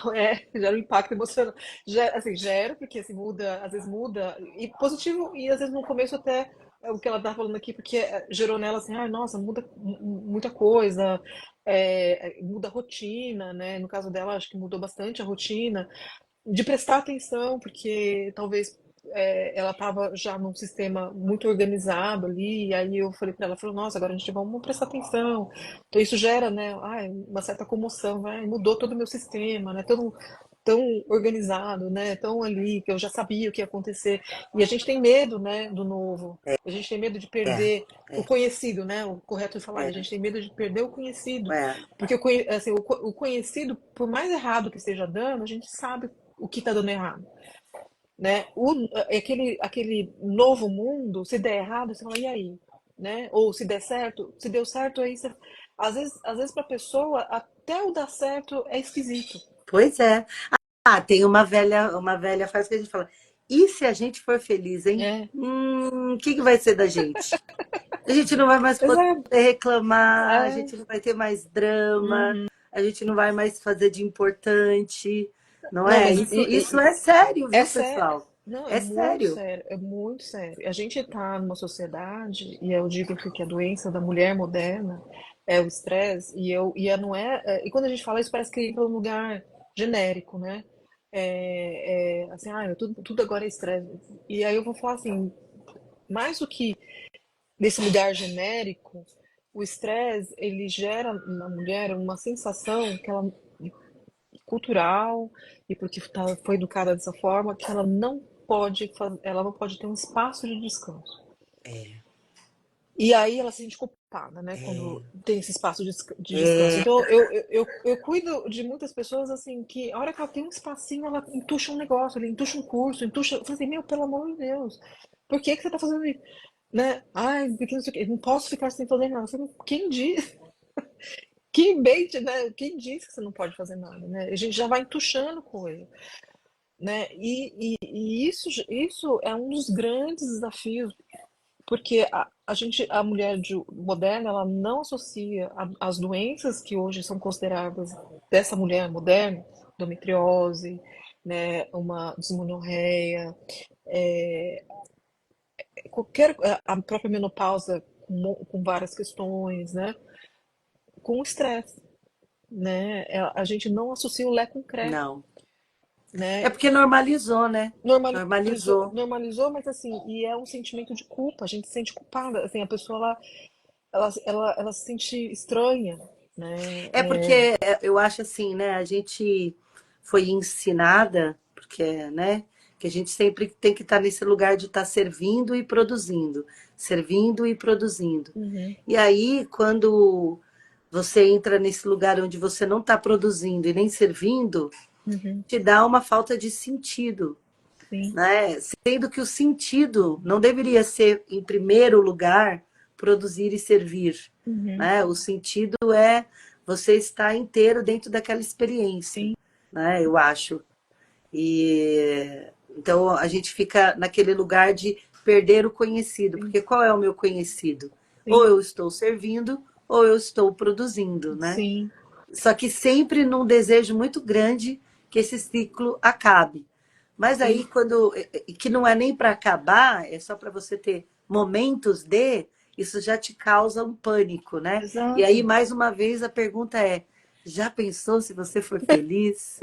gera um impacto emocional, gera porque assim muda, às vezes muda e positivo e às vezes no começo até o que ela tá falando aqui porque gerou nela assim, ah, nossa, muda muita coisa, muda a rotina, né? No caso dela acho que mudou bastante a rotina de prestar atenção porque talvez ela estava já num sistema muito organizado ali, e aí eu falei para ela, falou, nossa, agora a gente vamos prestar atenção. Então isso gera, né, uma certa comoção, mudou todo o meu sistema, né, tão organizado, né? Tão ali, que eu já sabia o que ia acontecer. E a gente tem medo, né, do novo. A gente tem medo de É, perder o é, conhecido, né? O correto de falar. A é, gente tem medo de perder o conhecido. é. Porque assim, o conhecido, por mais errado que esteja dando, a gente sabe o que está dando errado, né? Aquele novo mundo, se der errado, você fala, e aí? Né? Ou se der certo, se deu certo, aí você... Às vezes para a pessoa, até o dar certo é esquisito. Pois é. Ah, tem uma velha frase que a gente fala: e se a gente for feliz, hein? É, O que que vai ser da gente? A gente não vai mais poder exato. reclamar, a É, gente não vai ter mais drama, uhum. a gente não vai mais fazer de importante, não Não, é? mas Isso é sério, é viu, sério. pessoal? Não, é É muito sério. sério, é muito sério. A gente está numa sociedade, e eu digo que a doença da mulher moderna é o estresse, não e quando a gente fala isso parece que entra num lugar genérico, né? Assim, tudo agora é estresse. E aí eu vou falar assim, mais do que nesse lugar genérico, o estresse, ele gera na mulher uma sensação que ela cultural e porque foi educada dessa forma que ela não pode ter um espaço de descanso. É, E aí ela se sente culpada, né, é, quando tem esse espaço de descanso. é, Então eu cuido de muitas pessoas assim que a hora que ela tem um espacinho, ela entuxa um negócio, ela entuxa um curso, entuxa. Eu falei assim, meu, pelo amor de Deus, por que você tá fazendo isso? Né? Ai, porque não sei o quê, não posso ficar sem fazer nada. Eu falei, quem diz? Quem mente, né? Quem diz que você não pode fazer nada, né? A gente já vai entuchando coisa, né? E isso é um dos grandes desafios, porque a mulher moderna, ela não associa as doenças que hoje são consideradas dessa mulher moderna, endometriose, né, uma dismenorreia, é, a própria menopausa com várias questões, né, com o estresse, né? A gente não associa o Lé com o Cré, não. É né? porque normalizou, né? Normalizou, Normalizou. normalizou, mas assim, e é um sentimento de culpa, a gente se sente culpada, assim, a pessoa ela se sente estranha, né? É porque eu acho assim, né? A gente foi ensinada, porque, né? Que a gente sempre tem que estar nesse lugar de estar servindo e produzindo. Uhum, E aí, quando você entra nesse lugar onde você não está produzindo e nem servindo, uhum, te dá uma falta de sentido, sim, né? Sendo que o sentido não deveria ser, em primeiro lugar, produzir e servir, uhum, né? O sentido é você estar inteiro dentro daquela experiência, sim, né? Eu acho. E então a gente fica naquele lugar de perder o conhecido, sim, porque qual é o meu conhecido? Ou sim, eu estou servindo, ou eu estou produzindo, né? sim, Só que sempre num desejo muito grande que esse ciclo acabe. Mas aí, sim, quando. Que não é nem para acabar, é só para você ter momentos de. Isso já te causa um pânico, né? E aí, exato. mais uma vez, a pergunta é: já pensou se você for feliz?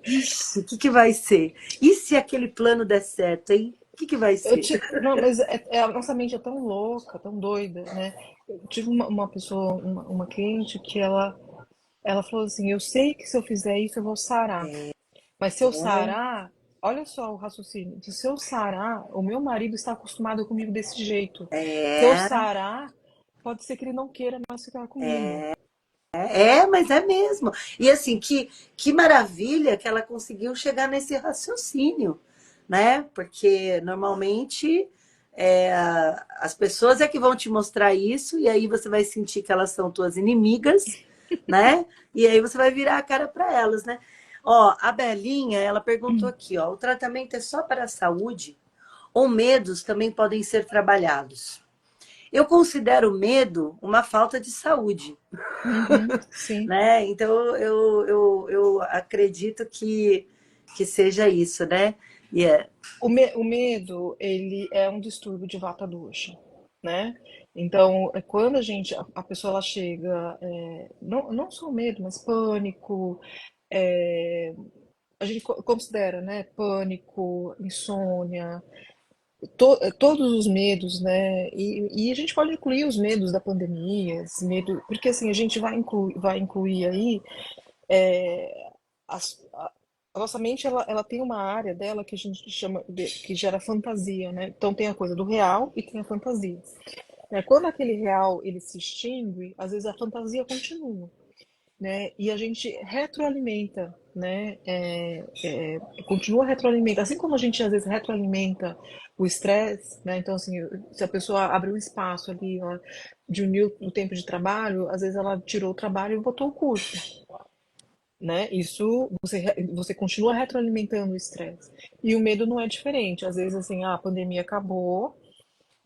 Ixi, o que que vai ser? E se aquele plano der certo, hein? O que que vai ser? Não, mas a nossa mente é tão louca, tão doida, né? Eu tive uma pessoa, uma cliente que ela falou assim, eu sei que se eu fizer isso eu vou sarar. Mas se eu sarar, olha só o raciocínio. Se eu sarar, o meu marido está acostumado comigo desse jeito. Se eu É, sarar, pode ser que ele não queira mais ficar comigo. mas é mesmo. E assim, que maravilha que ela conseguiu chegar nesse raciocínio, né? Porque normalmente as pessoas é que vão te mostrar isso, e aí você vai sentir que elas são tuas inimigas, né? E aí você vai virar a cara para elas, né? Ó, a Belinha, ela perguntou aqui, ó, o tratamento é só para a saúde ou medos também podem ser trabalhados? Eu considero o medo uma falta de saúde, Uhum, sim. né? Então eu acredito que seja isso, né? E O medo, ele é um distúrbio de vata dosha, né? Então, quando a pessoa ela chega, não só o medo, mas pânico, é, a gente considera, né? Pânico, insônia, todos os medos, né? E a gente pode incluir os medos da pandemia, esse medo, porque assim, a gente vai incluir aí é, as, a nossa mente ela tem uma área dela que a gente chama que gera fantasia, né? Então tem a coisa do real e tem a fantasia. Quando aquele real ele se extingue, às vezes a fantasia continua, né? E a gente retroalimenta, né? Continua retroalimenta, assim como a gente às vezes retroalimenta o estresse, né? Então assim, se a pessoa abre um espaço ali, ó, diminuiu o tempo de trabalho, às vezes ela tirou o trabalho e botou o curso, né? Isso você continua retroalimentando o estresse. E o medo não é diferente. Às vezes assim, a pandemia acabou,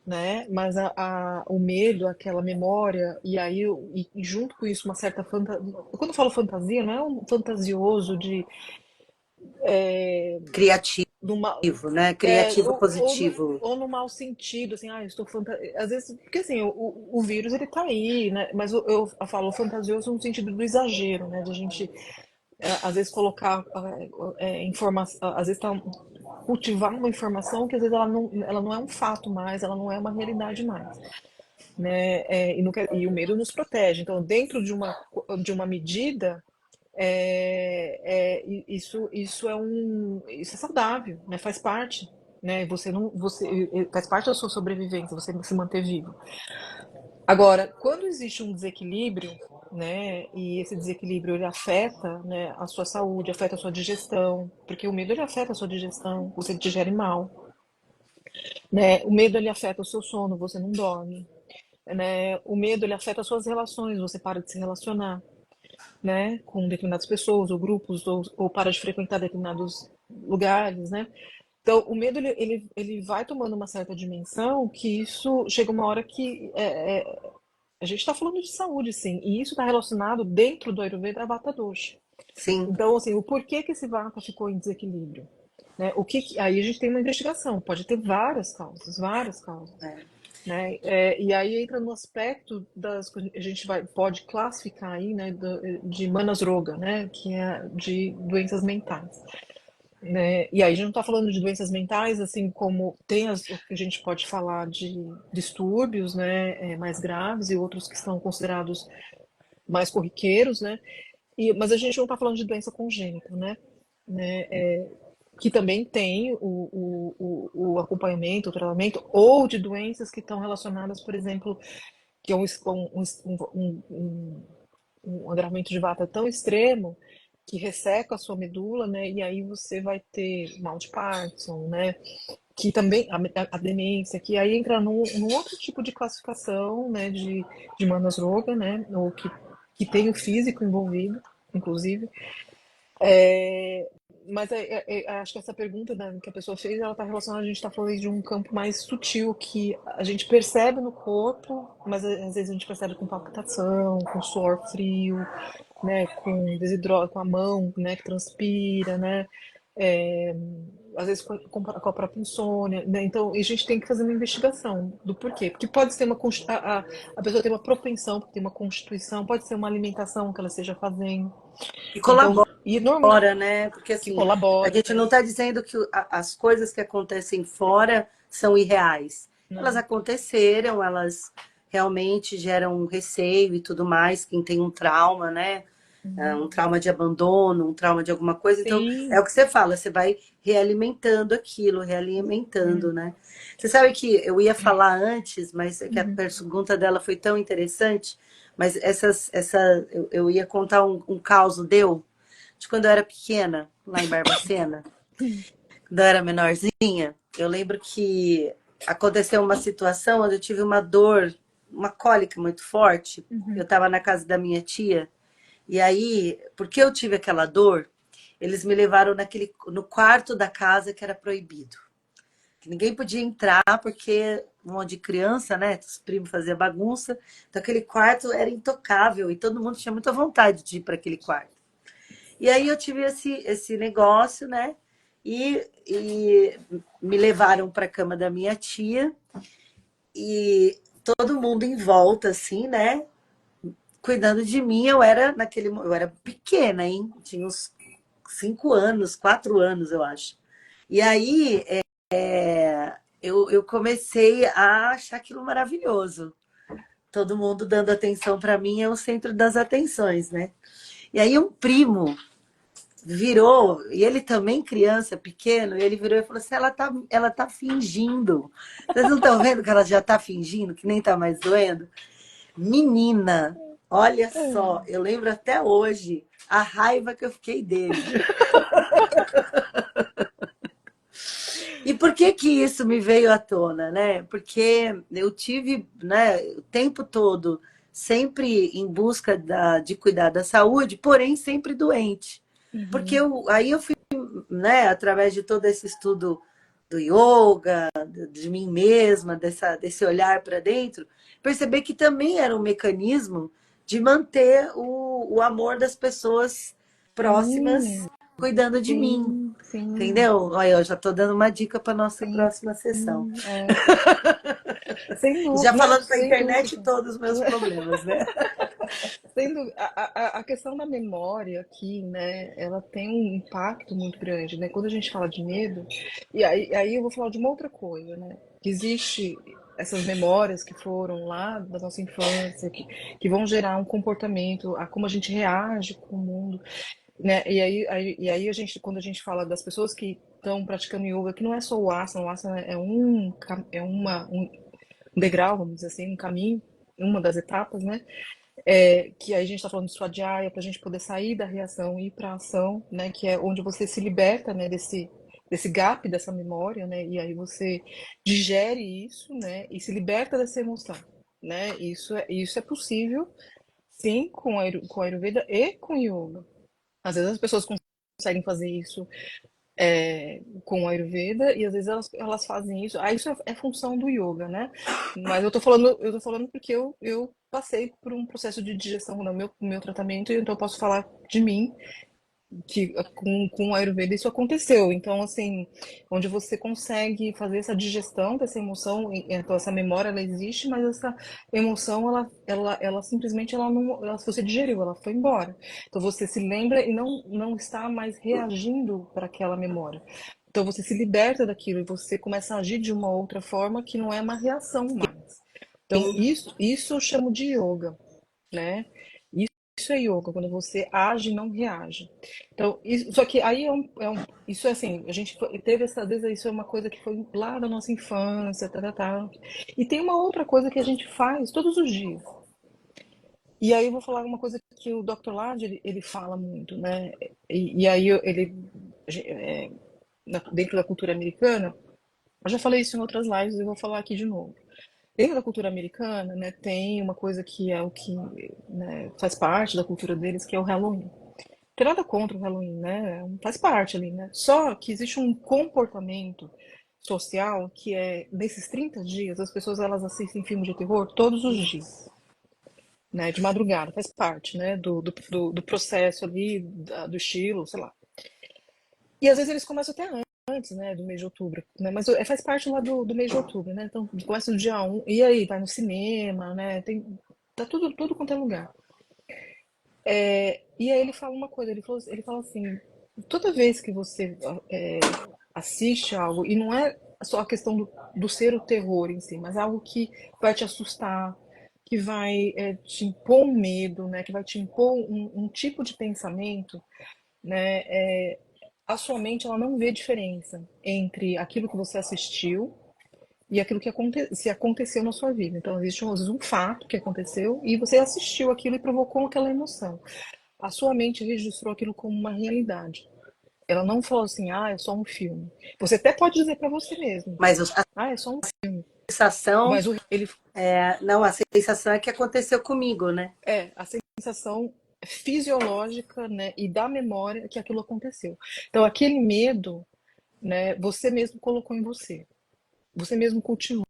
né? Mas o medo, aquela memória, e aí e junto com isso uma certa fantasia. Quando eu falo fantasia, não é um fantasioso de Criativo, numa, né? Criativo ou positivo. ou no mau sentido, assim, eu estou às vezes, porque assim, o vírus ele tá aí, né? Mas eu falo fantasioso no sentido do exagero, né? De a gente às vezes colocar informação, às vezes cultivar uma informação que às vezes ela não é um fato mais, ela não é uma realidade mais, né? E o medo nos protege. Então, dentro de uma medida, isso é saudável, né? Faz parte, né? Você não, você faz parte da sua sobrevivência, você se manter vivo. Agora, quando existe um desequilíbrio, né, e esse desequilíbrio ele afeta, né, a sua saúde, afeta a sua digestão, porque o medo ele afeta a sua digestão, você digere mal, né? O medo ele afeta o seu sono, você não dorme, né? O medo ele afeta as suas relações, você para de se relacionar, né, com determinadas pessoas ou grupos ou para de frequentar determinados lugares, né? Então, o medo ele vai tomando uma certa dimensão que isso chega uma hora que a gente está falando de saúde, sim, e isso está relacionado dentro do Ayurveda a Vata Dosha. Sim. Então, assim, o porquê que esse Vata ficou em desequilíbrio? Né? Aí a gente tem uma investigação, pode ter várias causas. É. Né? E aí entra no aspecto a gente pode classificar aí, né, de Manas Roga, né, que é de doenças mentais. Né? E aí a gente não está falando de doenças mentais, assim como tem o que a gente pode falar de distúrbios, né, mais graves e outros que são considerados mais corriqueiros, né? Mas a gente não está falando de doença congênita, né? Que também tem o acompanhamento, o tratamento, ou de doenças que estão relacionadas, por exemplo, que é um agravamento de vata tão extremo que resseca a sua medula, né? E aí você vai ter mal de Parkinson, né? Que também a demência, que aí entra num outro tipo de classificação, né? De Manas Roga, né? Ou que tem o físico envolvido, inclusive. Mas acho que essa pergunta, né, que a pessoa fez, ela está relacionada, a gente está falando de um campo mais sutil, que a gente percebe no corpo, mas às vezes a gente percebe com palpitação, com suor frio, né, com a mão, né, que transpira, né, é, às vezes com a própria insônia, né? Então a gente tem que fazer uma investigação do porquê, porque pode ser a pessoa tem uma propensão, porque tem uma constituição, pode ser uma alimentação que ela esteja fazendo, E então colabora, e normal né? Porque que assim, a colabora, gente não está dizendo que as coisas que acontecem fora são irreais. Elas não. aconteceram, elas realmente geram um receio e tudo mais. Quem tem um trauma, né? Um trauma de abandono, um trauma de alguma coisa. Então, é Sim. o que você fala, você vai realimentando aquilo, realimentando, né? Você sabe que eu ia falar antes, mas é que a Uhum. pergunta dela foi tão interessante. Mas eu ia contar um caos deu de quando eu era pequena, lá em Barbacena, quando eu era menorzinha. Eu lembro que aconteceu uma situação onde eu tive uma dor, uma cólica muito forte. Eu Uhum. estava na casa da minha tia, e aí, porque eu tive aquela dor, eles me levaram no quarto da casa que era proibido. Que ninguém podia entrar porque um monte de criança, né? Os primos faziam bagunça. Então aquele quarto era intocável e todo mundo tinha muita vontade de ir para aquele quarto. E aí eu tive esse negócio, né? E me levaram para a cama da minha tia e todo mundo em volta, assim, né? Cuidando de mim, eu era pequena, hein? Tinha uns 5 anos, 4 anos, eu acho. E aí eu comecei a achar aquilo maravilhoso. Todo mundo dando atenção para mim é o centro das atenções, né? E aí um primo virou, e ele também criança, pequeno, e ele virou e falou assim, ela tá fingindo. Vocês não estão vendo que ela já tá fingindo, que nem tá mais doendo? Menina, olha só, eu lembro até hoje a raiva que eu fiquei dele. E por que que isso me veio à tona, né? Porque eu tive, né, o tempo todo sempre em busca de cuidar da saúde, porém sempre doente. Porque Uhum. aí eu fui, né, através de todo esse estudo do yoga, de mim mesma, desse olhar para dentro, perceber que também era um mecanismo de manter o amor das pessoas Sim, próximas cuidando de mim. sim, sim, Entendeu? Olha, eu já estou dando uma dica para nossa sim, próxima sessão. é. Sem Já dúvida, não, falando para a sem internet dúvida. todos os meus problemas, né? Sendo a questão da memória aqui, né, ela tem um impacto muito grande, né? Quando a gente fala de medo, aí eu vou falar de uma outra coisa, né? Que existe essas memórias que foram lá da nossa infância, que vão gerar um comportamento, a como a gente reage com o mundo, né? E aí a gente, quando a gente fala das pessoas que estão praticando yoga, que não é só o asana é um degrau, vamos dizer assim, um caminho, uma das etapas, né? Que aí a gente está falando de Swadhyaya, para a gente poder sair da reação e ir para a ação, né, que é onde você se liberta, né, desse gap, dessa memória, né, e aí você digere isso, né, e se liberta dessa emoção, né, isso é possível, sim, com a Ayurveda e com Yoga. Às vezes as pessoas conseguem fazer isso com a Ayurveda e às vezes elas fazem isso. Isso é função do yoga, né? Mas eu tô falando porque eu passei por um processo de digestão no meu tratamento, e então eu posso falar de mim, que com a Ayurveda isso aconteceu. Então, assim, onde você consegue fazer essa digestão dessa emoção, então essa memória ela existe, mas essa emoção ela simplesmente ela não, você digeriu, ela foi embora. Então você se lembra e não está mais reagindo para aquela memória. Então você se liberta daquilo e você começa a agir de uma outra forma que não é uma reação mais. Então isso eu chamo de yoga, né? Isso é yoga, quando você age e não reage. Então, só que aí isso é assim, a gente teve essa vez, isso é uma coisa que foi lá da nossa infância, tá, tá, tá. E tem uma outra coisa que a gente faz todos os dias. E aí eu vou falar uma coisa que o Dr. Lard, ele fala muito, né? E aí é, dentro da cultura americana, eu já falei isso em outras lives e vou falar aqui de novo. Dentro da cultura americana, né, tem uma coisa que é o que, né, faz parte da cultura deles, que é o Halloween. Não tem nada contra o Halloween, né? Faz parte ali, né? Só que existe um comportamento social que é, nesses 30 dias, as pessoas elas assistem filmes de terror todos os dias, né? De madrugada, faz parte, né? Do processo ali, do estilo, sei lá. E às vezes eles começam até antes, né, do mês de outubro, né, mas faz parte lá do mês de outubro, né, então começa no dia 1, e aí vai no cinema, né, tá tudo quanto é lugar. E aí ele fala uma coisa, ele fala assim, toda vez que você assiste algo, e não é só a questão do ser o terror em si, mas algo que vai te assustar, que vai te impor um medo, né, que vai te impor um tipo de pensamento, né, a sua mente ela não vê diferença entre aquilo que você assistiu e aquilo que se aconteceu na sua vida. Então, existe às vezes um fato que aconteceu e você assistiu aquilo e provocou aquela emoção. A sua mente registrou aquilo como uma realidade. Ela não falou assim, é só um filme. Você até pode dizer para você mesmo, Mas a é só um filme. sensação, Mas ele não, a sensação é que aconteceu comigo, né? a sensação fisiológica, né, e da memória que aquilo aconteceu. Então, aquele medo, né, você mesmo colocou em você. Você mesmo cultivou.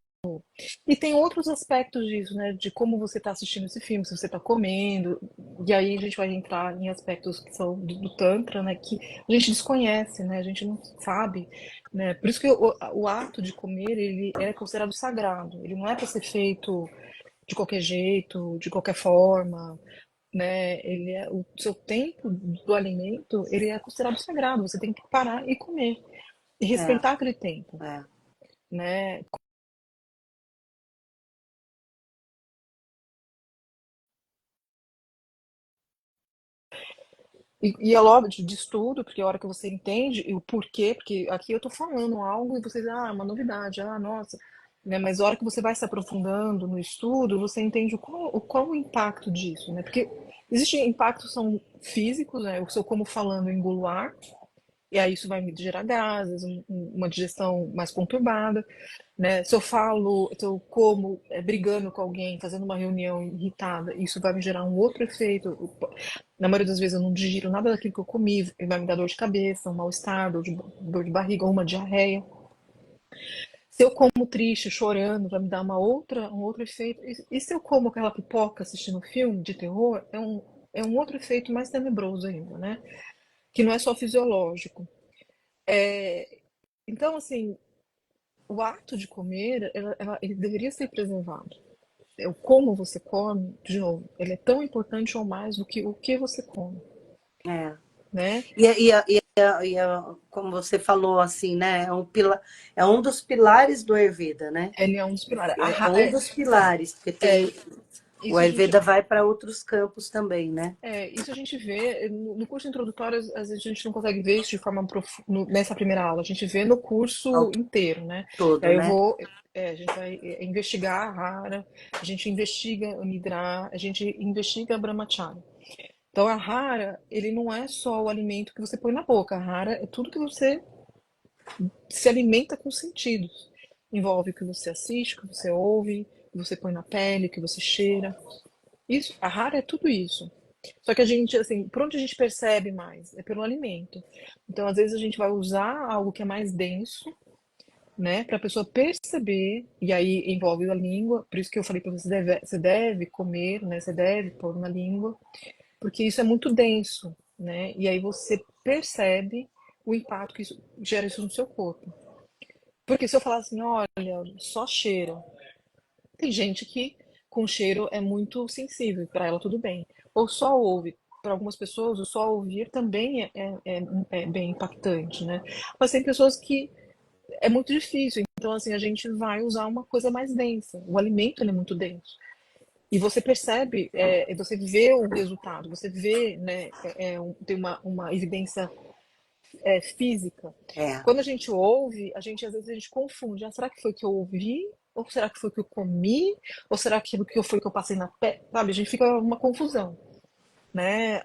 E tem outros aspectos disso, né? De como você está assistindo esse filme, se você está comendo. E aí a gente vai entrar em aspectos que são do Tantra, né? Que a gente desconhece, né? A gente não sabe, né? Por isso que o ato de comer, ele é considerado sagrado. Ele não é para ser feito de qualquer jeito, de qualquer forma, né? O seu tempo do alimento, ele é considerado sagrado. Você tem que parar e comer. E É, respeitar aquele tempo, é. né? E é lógico de estudo, porque a hora que você entende e o porquê, porque aqui eu tô falando algo e vocês, uma novidade, nossa, né? Mas a hora que você vai se aprofundando no estudo, você entende qual o impacto disso, né? Porque existem impactos são físicos, né? Eu sou como falando, eu engulo ar, e aí isso vai me gerar gases, uma digestão mais conturbada, né? Se eu falo, se eu como brigando com alguém, fazendo uma reunião irritada, isso vai me gerar um outro efeito. Na maioria das vezes eu não digiro nada daquilo que eu comi, vai me dar dor de cabeça, um mal-estar, dor de barriga ou uma diarreia. Se eu como triste, chorando, vai me dar um outro efeito. E se eu como aquela pipoca assistindo filme de terror, é um outro efeito mais tenebroso ainda, né? Que não é só fisiológico. Então, assim, o ato de comer, ele deveria ser preservado. O como você come, de novo, ele é tão importante ou mais do que o que você come, É. né? Como você falou, assim, né? É um dos pilares do Ayurveda, né? Ele é um dos pilares. É um dos pilares, porque tem o Isso a gente, Ayurveda vai para outros campos também, né? isso a gente vê no curso introdutório, às vezes a gente não consegue ver isso de forma nessa primeira aula, a gente vê no Ao curso inteiro, né? E todo, aí eu né? vou, a gente vai investigar a Hara, a gente investiga o Nidra, a gente investiga a Brahmacharya. Então a Hara, ele não é só o alimento que você põe na boca, a Hara é tudo que você se alimenta com sentidos. Envolve o que você assiste, o que você ouve, o que você põe na pele, o que você cheira. Isso, a rara é tudo isso. Só que a gente, assim, por onde a gente percebe mais? É pelo alimento. Então, às vezes, a gente vai usar algo que é mais denso, né, para a pessoa perceber, e aí envolve a língua, por isso que eu falei para você deve comer, né, você deve pôr na língua, porque isso é muito denso, né, e aí você percebe o impacto que isso gera isso no seu corpo. Porque se eu falar assim, olha, só cheira, tem gente que com cheiro é muito sensível, para ela tudo bem. Ou só ouve. Para algumas pessoas, o só ouvir também é bem impactante, né? Mas tem pessoas que é muito difícil. Então, assim, a gente vai usar uma coisa mais densa. O alimento ele é muito denso. E você percebe, você vê o resultado, você vê, né, tem uma evidência física. É, Quando a gente ouve, às vezes a gente confunde. Será que foi o que eu ouvi? Ou será que foi o que eu comi? Ou será que foi o que eu passei na pele? Sabe, a gente fica uma confusão, né?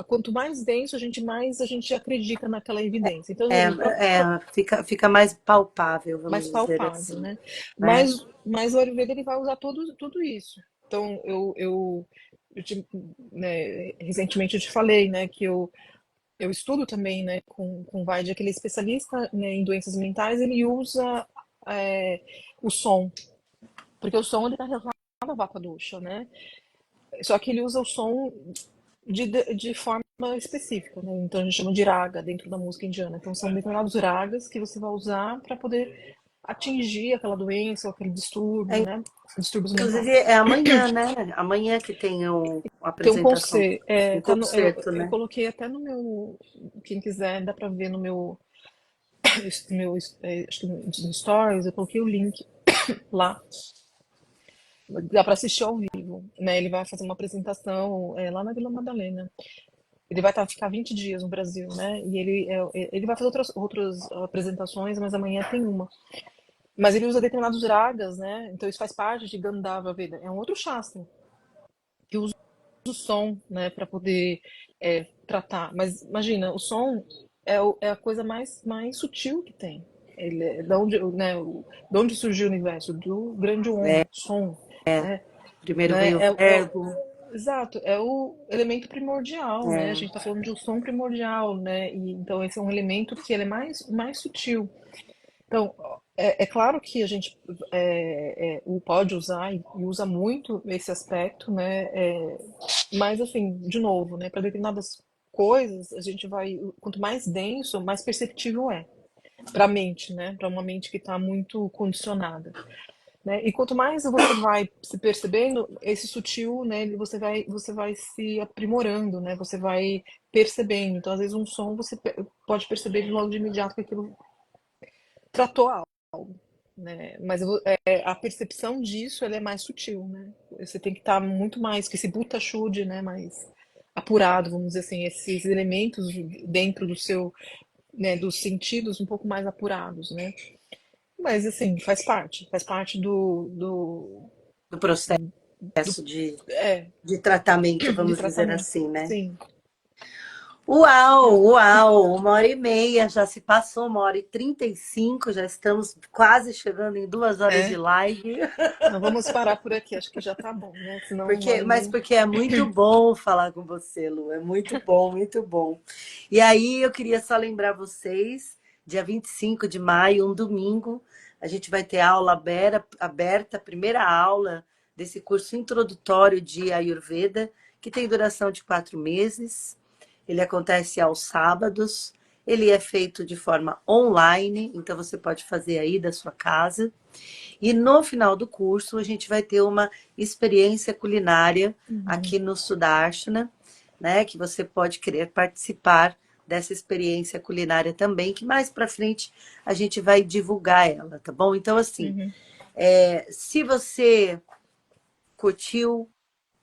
Quanto mais denso, mais a gente acredita naquela evidência. Então, é, o próprio fica mais palpável, vamos mais dizer palpável, assim, né? né? Mas o Ayurveda ele vai usar tudo isso. Então, recentemente eu te falei, né, que eu estudo também, né, com o Vaidya, que ele é especialista, né, em doenças mentais, ele usa o som, porque o som ele está relacionado à Vata Dosha, né? Só que ele usa o som de forma específica, né? Então a gente chama de raga dentro da música indiana. Então são determinados ragas que você vai usar para poder atingir aquela doença ou aquele distúrbio, É, né? Distúrbios inclusive, mentais. é amanhã, né? Amanhã que tem a Tem um apresentação, conselho, um concerto, eu né? coloquei até no meu, quem quiser dá para ver no meu acho que no Stories, eu coloquei o link lá. Dá para assistir ao vivo, né? Ele vai fazer uma apresentação lá na Vila Madalena. Ele vai ficar 20 dias no Brasil, né? E ele vai fazer outras apresentações, mas amanhã tem uma. Mas ele usa determinados ragas, né? Então isso faz parte de Gandhava Veda. É um outro shastra que usa o som, né, para poder tratar. Mas imagina, o som é a coisa mais sutil que tem. Ele é de onde, né, de onde surgiu o universo? Do grande É, Om, som, né? primeiro né? veio o verbo, Exato, é o elemento primordial, né? A é, gente está falando de um som primordial, né? E, então esse é um elemento que ele é mais sutil. Então, é claro que a gente pode usar e usa muito esse aspecto, né? Mas, assim, de novo, né? Para determinadas coisas, a gente vai. Quanto mais denso, mais perceptível é. Para a mente, né? Para uma mente que está muito condicionada. Né? E quanto mais você vai se percebendo, esse sutil, né? Você vai se aprimorando, né? Você vai percebendo. Então, às vezes, um som você pode perceber logo de imediato que aquilo tratou algo, né? Mas a percepção disso ela é mais sutil, né? Você tem que estar muito mais que esse buta chude, né? Mais apurado, vamos dizer assim, esses elementos dentro do seu, né, dos sentidos um pouco mais apurados, né? Mas assim, faz parte do processo do é, de tratamento, de vamos dizer tratamento. assim, né? Sim. Uau, uau, 1h30, já se passou 1h35, já estamos quase chegando em 2 horas de É. live. Então vamos parar por aqui, acho que já tá bom, né? Senão uma hora e Mas meia. porque é muito bom falar com você, Lu, é muito bom, muito bom. E aí eu queria só lembrar vocês, dia 25 de maio, um domingo, a gente vai ter aula aberta, a primeira aula desse curso introdutório de Ayurveda, que tem duração de 4 meses. Ele acontece aos sábados, ele é feito de forma online, então você pode fazer aí da sua casa. E no final do curso, a gente vai ter uma experiência culinária Uhum. aqui no Sudarshana, né? Que você pode querer participar dessa experiência culinária também, que mais para frente a gente vai divulgar ela, tá bom? Então, assim, Uhum. se você curtiu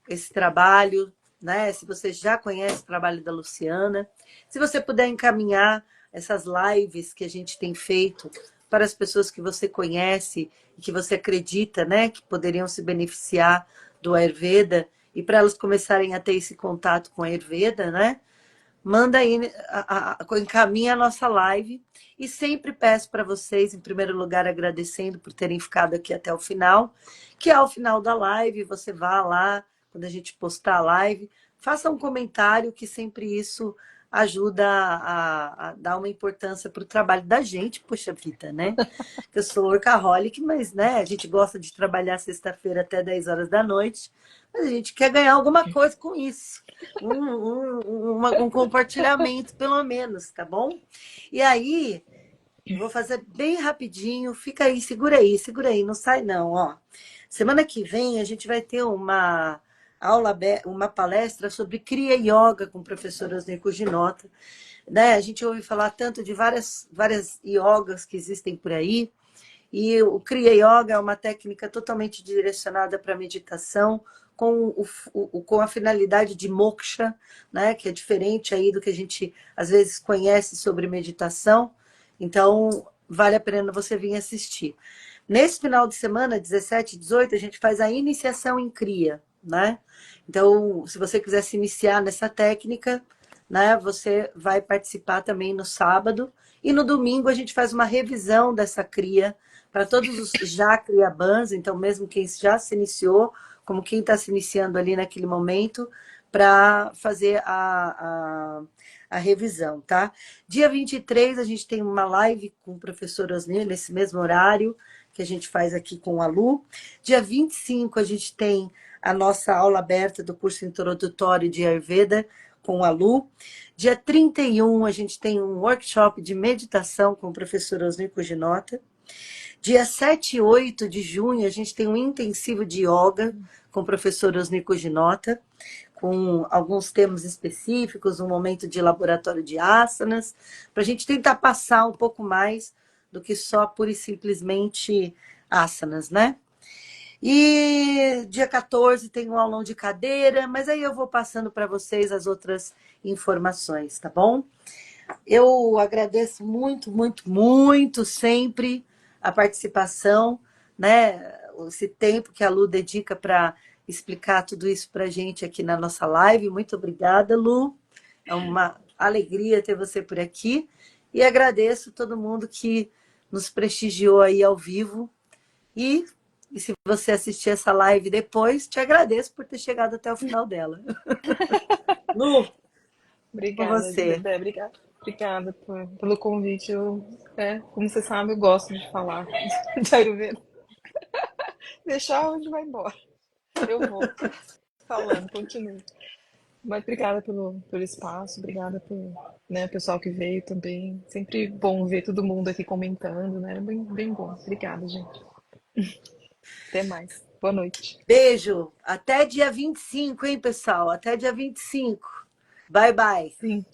esse trabalho, né? Se você já conhece o trabalho da Luciana, se você puder encaminhar essas lives que a gente tem feito para as pessoas que você conhece e que você acredita, né, que poderiam se beneficiar do Ayurveda e para elas começarem a ter esse contato com a Ayurveda, né? Manda aí, encaminha a nossa live. E sempre peço para vocês, em primeiro lugar, agradecendo por terem ficado aqui até o final, que ao final da live você vá lá, quando a gente postar a live, faça um comentário, que sempre isso ajuda a dar uma importância para o trabalho da gente, poxa vida, né? Eu sou workaholic, mas né, a gente gosta de trabalhar sexta-feira até 10 horas da noite, mas a gente quer ganhar alguma coisa com isso um compartilhamento, pelo menos, tá bom? E aí, eu vou fazer bem rapidinho, fica aí, segura aí, não sai não, ó. Semana que vem a gente vai ter uma uma palestra sobre Kriya Yoga com o professor Osni Kuginota, né? A gente ouve falar tanto de várias yogas que existem por aí, e o Kriya Yoga é uma técnica totalmente direcionada para meditação, com a finalidade de moksha, né? Que é diferente aí do que a gente às vezes conhece sobre meditação. Então, vale a pena você vir assistir. Nesse final de semana, 17 e 18, a gente faz a iniciação em Kriya, né? Então, se você quiser se iniciar nessa técnica, né, você vai participar também no sábado. E no domingo a gente faz uma revisão dessa Kriya para todos os já criabãs, então mesmo quem já se iniciou, como quem está se iniciando ali naquele momento, para fazer a revisão, tá? Dia 23 a gente tem uma live com o professor Osni, nesse mesmo horário que a gente faz aqui com a Lu. Dia 25 a gente tem a nossa aula aberta do curso introdutório de Ayurveda com a Lu. Dia 31 a gente tem um workshop de meditação com o professor Osni Kuginota. Dia 7 e 8 de junho, a gente tem um intensivo de yoga com o professor Osnico Ginota, com alguns temas específicos, um momento de laboratório de asanas, para a gente tentar passar um pouco mais do que só pura e simplesmente asanas, né? E dia 14 tem um aulão de cadeira, mas aí eu vou passando para vocês as outras informações, tá bom? Eu agradeço muito, muito, muito sempre a participação, né? Esse tempo que a Lu dedica para explicar tudo isso para a gente aqui na nossa live. Muito obrigada, Lu. É uma alegria ter você por aqui. E agradeço todo mundo que nos prestigiou aí ao vivo. E, e se você assistir essa live depois, te agradeço por ter chegado até o final dela. Lu, com Obrigada, você. Dedé, obrigada pelo convite. Como você sabe, eu gosto de falar de Ayurveda. Deixar onde vai embora. Eu vou falando, continuo. Mas obrigada pelo espaço, obrigada por, né, pessoal que veio também. Sempre bom ver todo mundo aqui comentando, né? Bem bom. Obrigada, gente. Até mais. Boa noite. Beijo. Até dia 25, hein, pessoal? Até dia 25. Bye, bye. Sim.